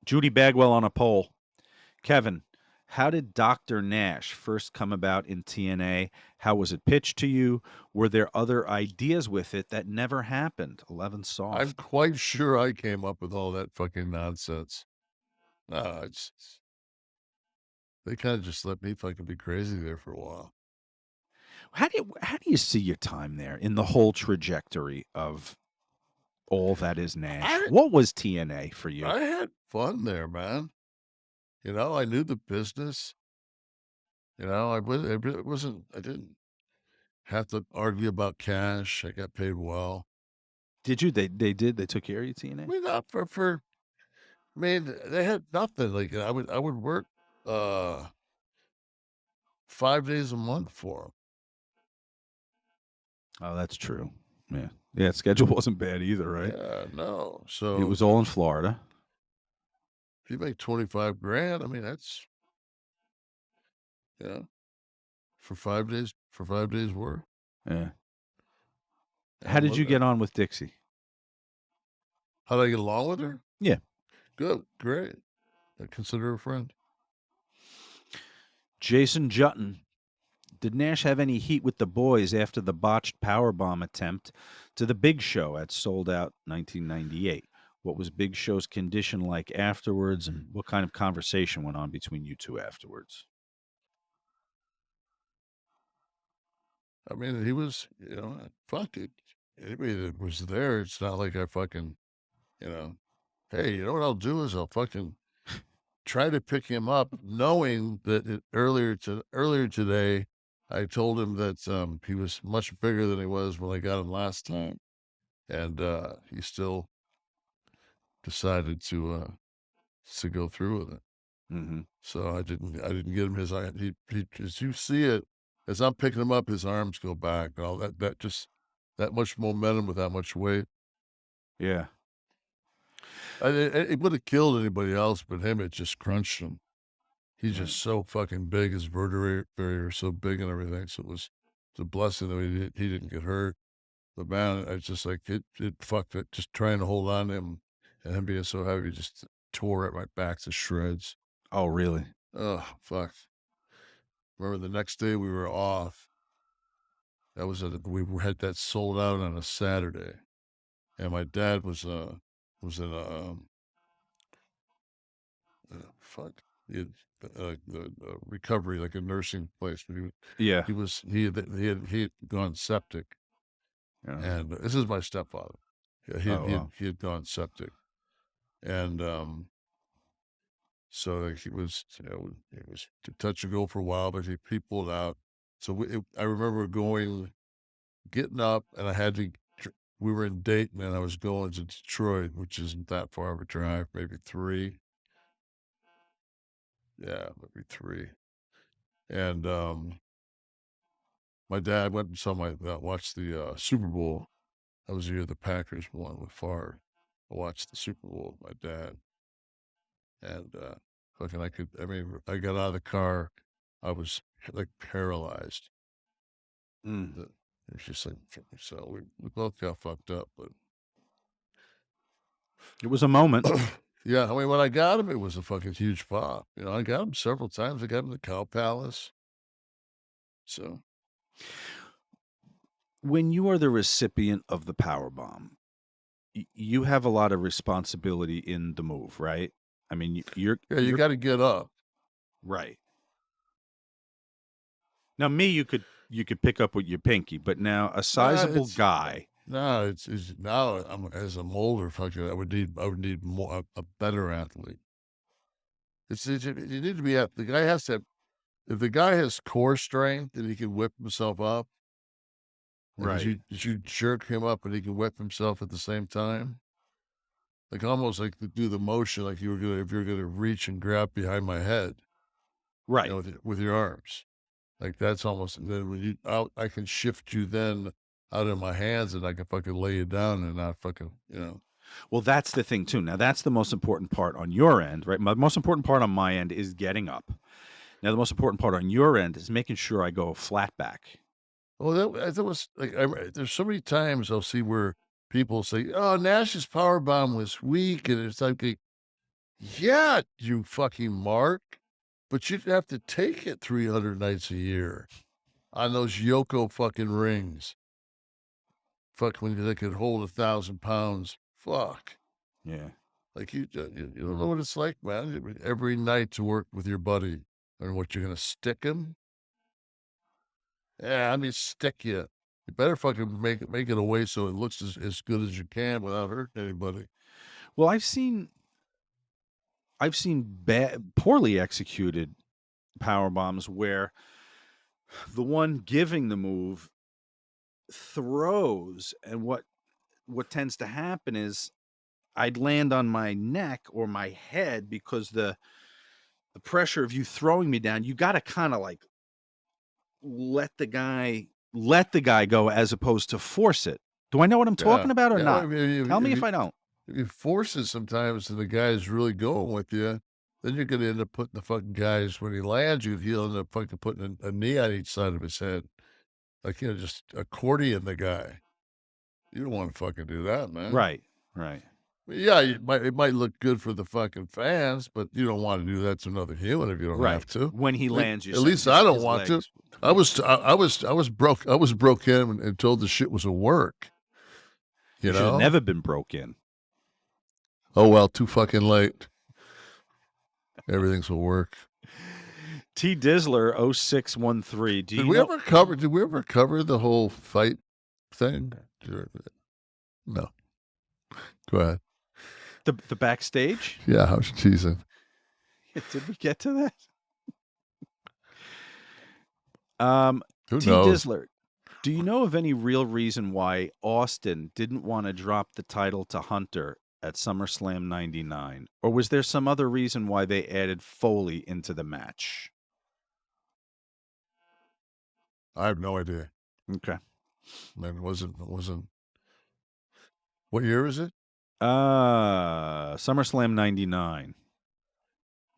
Judy Bagwell on a poll. Kevin, how did Dr. Nash first come about in TNA? How was it pitched to you? Were there other ideas with it that never happened? 11 soft. I'm quite sure I came up with all that fucking nonsense. No, they kind of just let me fucking be crazy there for a while. How do you see your time there in the whole trajectory of all that is Nash? What was TNA for you? I had fun there, man. You know, I knew the business. You know, I didn't have to argue about cash. I got paid well. Did you? They took care of you, TNA? I mean, not for I mean, they had nothing. Like I would work 5 days a month for them. Oh, that's true. Yeah. Yeah, schedule wasn't bad either, right? Yeah, no. So It was all in Florida. if you make 25 grand, I mean, that's, for 5 days work. Yeah. Yeah, How I did love you that. get on with Dixie? How did I get along with her? Yeah. Good, great. I consider her a friend. Jason Jutton. Did Nash have any heat with the boys after the botched powerbomb attempt to the Big Show at Sold Out 1998? What was Big Show's condition like afterwards, and what kind of conversation went on between you two afterwards? I mean, he was, fuck it. Anybody that was there, it's not like I fucking, hey, you know what I'll do is I'll fucking try to pick him up, knowing that earlier today, I told him that he was much bigger than he was when I got him last time, and he still decided to go through with it. Mm-hmm. So I didn't get him his. He as you see it, as I'm picking him up, his arms go back, and all that just that much momentum with that much weight. Yeah. It would have killed anybody else, but him, it just crunched him. He's just so fucking big. His vertebrae are so big and everything. So it's a blessing that he didn't get hurt. But man, it's just like it fucked it. Just trying to hold on to him, and him being so heavy just tore at my back to shreds. Oh, really? Oh, fuck. Remember the next day we were off. That was we had that sold out on a Saturday, and my dad was in a fuck the recovery, like a nursing place. But Yeah. he had gone septic, Yeah. and this is my stepfather. Yeah, he had gone septic, and so like, it was touch and go for a while, but he pulled out. So I remember getting up, and I had to. We were in Dayton, and I was going to Detroit, which isn't that far of a drive, maybe 3. Yeah, maybe 3. And my dad went and watched the Super Bowl. That was the year the Packers won with Favre. I watched the Super Bowl with my dad, and fucking I got out of the car, I was like paralyzed. It's just like, so we both got fucked up, but It was a moment. yeah, I mean, when I got him, it was a fucking huge pop. I got him several times. I got him to Cow Palace. So When you are the recipient of the powerbomb, you have a lot of responsibility in the move, right? I mean, you got to get up. Right. Now, you could pick up with your pinky, but now a sizable guy. No, it's now as I'm older, fucking, I would need more a better athlete. You need to be the guy has to. If the guy has core strength and he can whip himself up, right? You jerk him up and he can whip himself at the same time, like almost like to do the motion like if you're gonna reach and grab behind my head, right? With your arms, like that's almost. And then when I can shift you then out of my hands and I can fucking lay you down and not fucking, Well, that's the thing too. Now that's the most important part on your end, right? The most important part on my end is getting up. Now the most important part on your end is making sure I go flat back. Well, that was like, there's so many times I'll see where people say, "Oh, Nash's powerbomb was weak," and it's like, yeah, you fucking mark, but you'd have to take it 300 nights a year on those Yoko fucking rings. Fuck, when they could hold 1,000 pounds. Fuck. Yeah. Like you don't know what it's like, man. Every night to work with your buddy, and what you're gonna stick him. Yeah, I mean, stick you. You better fucking make it away so it looks as good as you can without hurting anybody. Well, I've seen poorly executed power bombs where the one giving the move throws, and what tends to happen is I'd land on my neck or my head because the pressure of you throwing me down, you got to kind of like let the guy let the guy go as opposed to force it. Do I know what I'm talking about or not? Tell me if I don't. If you force it sometimes and the guy's really going with you, then you're going to end up putting the fucking guys, when he lands you, he'll end up fucking putting a knee on each side of his head. Like, just accordion the guy. You don't want to fucking do that, man. Right. Yeah, it might look good for the fucking fans, but you don't want to do that to another human if you don't have to. When he lands, you at least I don't want to. I was broke in and told the shit was a work. You know, should have never been broke in. Oh well, too fucking late. Everything's a work. T Dizzler 0613. Did we ever cover the whole fight thing? No. Go ahead. The backstage? Yeah, I was teasing. Did we get to that? Who T knows? Dizzler, do you know of any real reason why Austin didn't want to drop the title to Hunter at SummerSlam 99? Or was there some other reason why they added Foley into the match? I have no idea. Okay. Man, it wasn't. What year is it? SummerSlam 99.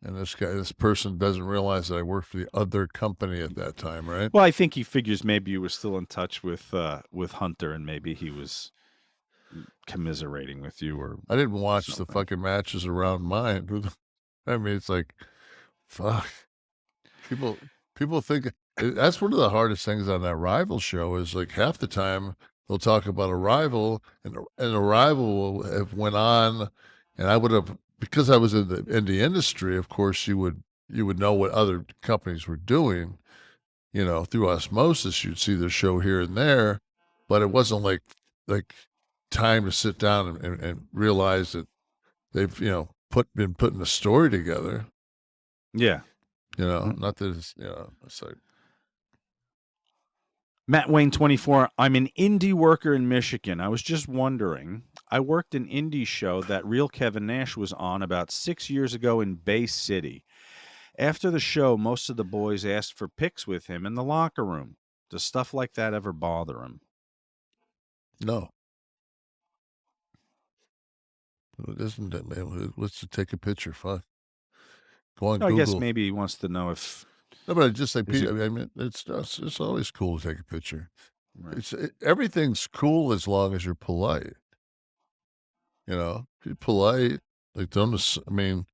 And this person doesn't realize that I worked for the other company at that time, right? Well, I think he figures maybe you were still in touch with Hunter, and maybe he was commiserating with you. Or I didn't watch something. the fucking matches around mine. I mean, it's like, fuck. People think that's one of the hardest things on that Rival show is like half the time they'll talk about a rival, and a rival will have went on, and I would have, because I was in the industry, of course you would know what other companies were doing, through osmosis. You'd see their show here and there, but it wasn't like time to sit down and realize that they've been putting a story together. Yeah. Not that it's it's like Matt Wayne 24. I'm an indie worker in Michigan. I was just wondering. I worked an indie show that real Kevin Nash was on about 6 years ago in Bay City. After the show, most of the boys asked for pics with him in the locker room. Does stuff like that ever bother him? No. It isn't that, man. Let's take a picture. Fuck. Go on Google. I guess maybe he wants to know if. No, but I just say, I mean, it's always cool to take a picture. Right. Everything's cool as long as you're polite. Be polite. Like don't assume.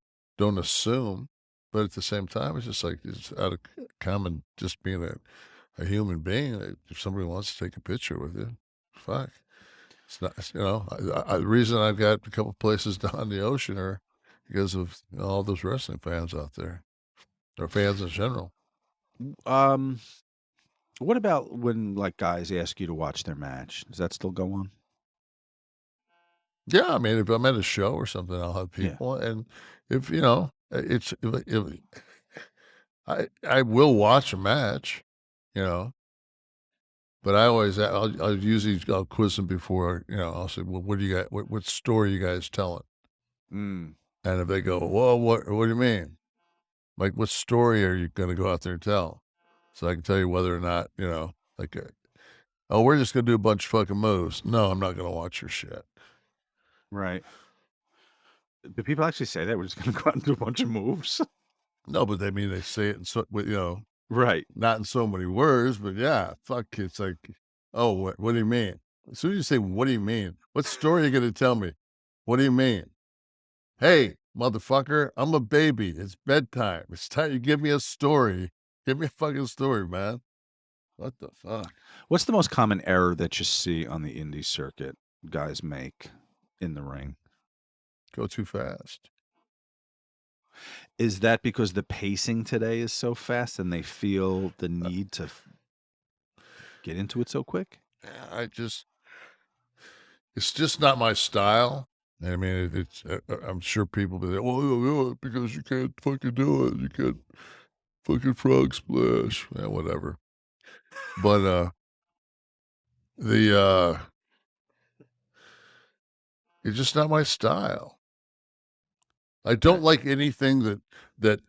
But at the same time, it's just like it's out of common, just being a human being. If somebody wants to take a picture with you, fuck. It's not. The reason I've got a couple places down the ocean are because of all those wrestling fans out there, or fans in general. What about when like guys ask you to watch their match? Does that still go on? Yeah, I mean, if I'm at a show or something, I'll have people, and if it's I will watch a match, but I'll usually quiz them before, I'll say, well, what do you got? What story you guys telling? And if they go, well, what do you mean? Like, what story are you going to go out there and tell? So I can tell you whether or not, we're just going to do a bunch of fucking moves. No, I'm not going to watch your shit. Right. Do people actually say that? We're just going to go out and do a bunch of moves? No, but they say it in so, right. Not in so many words, but yeah, fuck. It's like, oh, what do you mean? As soon as you say, what do you mean? What story are you going to tell me? What do you mean? Hey, motherfucker, I'm a baby. It's bedtime. It's time you give me a story. Give me a fucking story, man. What the fuck? What's the most common error that you see on the indie circuit guys make in the ring? Go too fast. Is that because the pacing today is so fast and they feel the need to get into it so quick? It's just not my style. I mean, I'm sure people be like, well, because you can't fucking do it. You can't fucking frog splash. Yeah, whatever. But, it's just not my style. I don't like anything that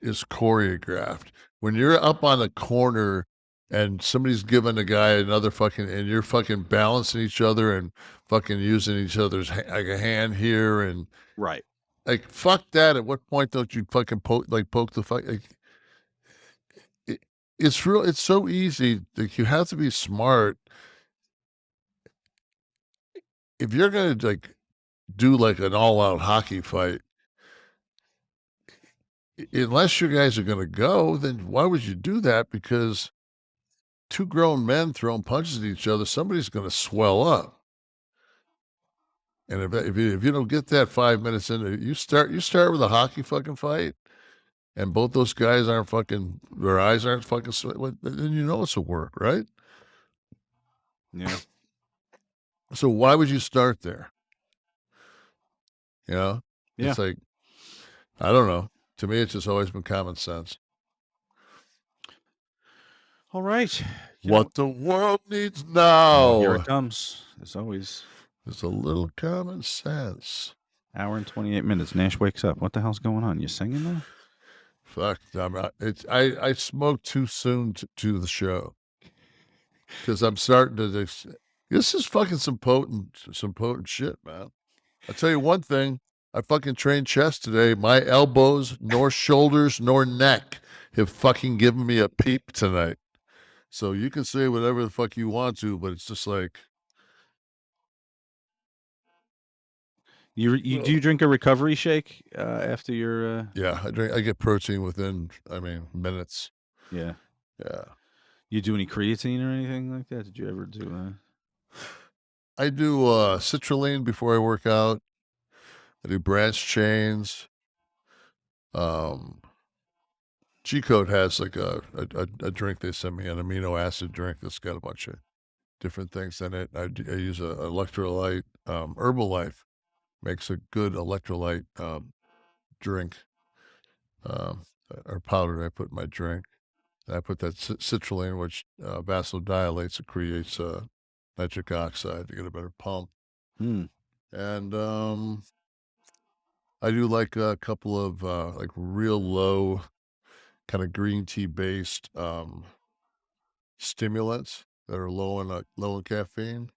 is choreographed. When you're up on the corner and somebody's giving a guy another fucking, and you're fucking balancing each other and fucking using each other's like a hand here and Right. like fuck that. At what point don't you fucking poke the fuck? Like, it's real. It's so easy. Like you have to be smart if you're gonna like do like an all-out hockey fight. Unless you guys are gonna go, then why would you do that? Because two grown men throwing punches at each other, somebody's gonna swell up. And if you don't get that 5 minutes in, you start with a hockey fucking fight, and both those guys aren't fucking, their eyes aren't fucking, then you know it's a work, right? Yeah. So why would you start there? You know? Yeah. It's like, I don't know. To me, it's just always been common sense. All right. What the world needs now. Here it comes. As always. It's a little common sense. Hour and 28 minutes. Nash wakes up. What the hell's going on? You singing there? Fuck. I smoked too soon to the show. Because I'm starting to... This is fucking some potent shit, man. I'll tell you one thing. I fucking trained chest today. My elbows, nor shoulders, nor neck have fucking given me a peep tonight. So you can say whatever the fuck you want to, but it's just like... Do you drink a recovery shake after your... Yeah, I get protein within, minutes. Yeah. Yeah. You do any creatine or anything like that? Did you ever do... I do citrulline before I work out. I do branch chains. G-Code has like a drink they sent me, an amino acid drink that's got a bunch of different things in it. I use a electrolyte. Herbalife makes a good electrolyte drink or powder I put in my drink. And I put that citrulline, which vasodilates. It creates nitric oxide to get a better pump. And I do like a couple of like real low kind of green tea based stimulants that are low in caffeine.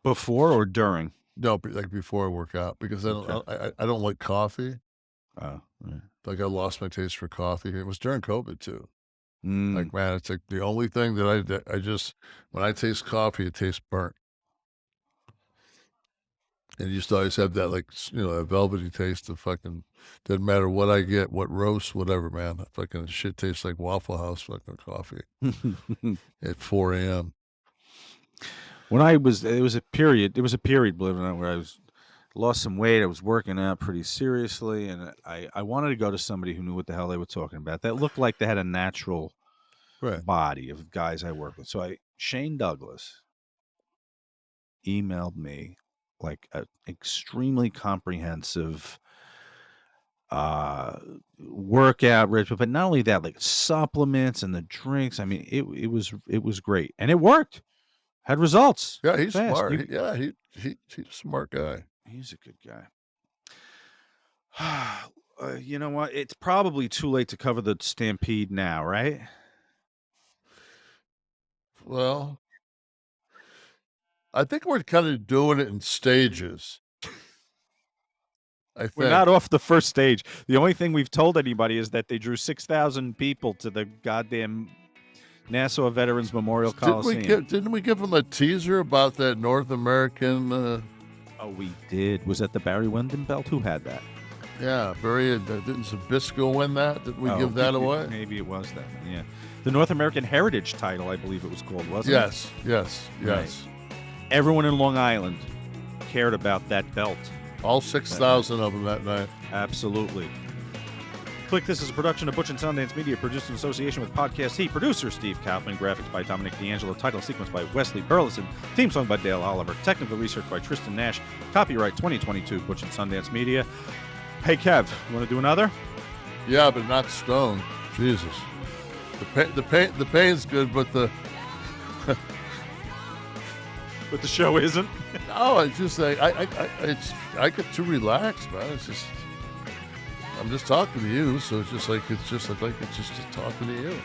Before or during? No, like before I work out, because I don't like coffee. Oh, yeah. Like I lost my taste for coffee. It was during COVID too. Mm. Like, man, it's like the only thing that I just, when I taste coffee, it tastes burnt. And you used to always have that, like, that velvety taste of fucking, doesn't matter what I get, what roast, whatever, man. Fucking shit tastes like Waffle House fucking coffee at 4 a.m. When it was a period, believe it or not, where I lost some weight. I was working out pretty seriously, and I wanted to go to somebody who knew what the hell they were talking about. That looked like they had a natural body of guys I work with. So Shane Douglas emailed me like an extremely comprehensive workout regimen, but not only that, like supplements and the drinks. I mean, it was great, and it worked. Had results. Yeah, he's fast. smart. He's a smart guy. He's a good guy. You know what? It's probably too late to cover the Stampede now, right? Well, I think we're kind of doing it in stages. We're not off the first stage. The only thing we've told anybody is that they drew 6,000 people to the goddamn Nassau Veterans Memorial Coliseum. Didn't we give them a teaser about that North American? Oh, we did. Was that the Barry Windham belt? Who had that? Yeah, Barry. Didn't Sabisco win that? Did we give that away? Maybe it was that. Yeah, the North American Heritage title, I believe it was called, wasn't it? Yes. Right. Everyone in Long Island cared about that belt. All 6,000 of them that night. Absolutely. Kliq, this is a production of Butch and Sundance Media, produced in association with Podcast Heat. Producer Steve Kaufman, graphics by Dominic D'Angelo, title sequence by Wesley Burleson, theme song by Dale Oliver, technical research by Tristan Nash, copyright 2022, Butch and Sundance Media. Hey, Kev, you want to do another? Yeah, but not Stone. Jesus. The pain's good, but the... But the show isn't? No, it's just like, I get too relaxed, man. It's just... I'm just talking to you, so it's just talking to you.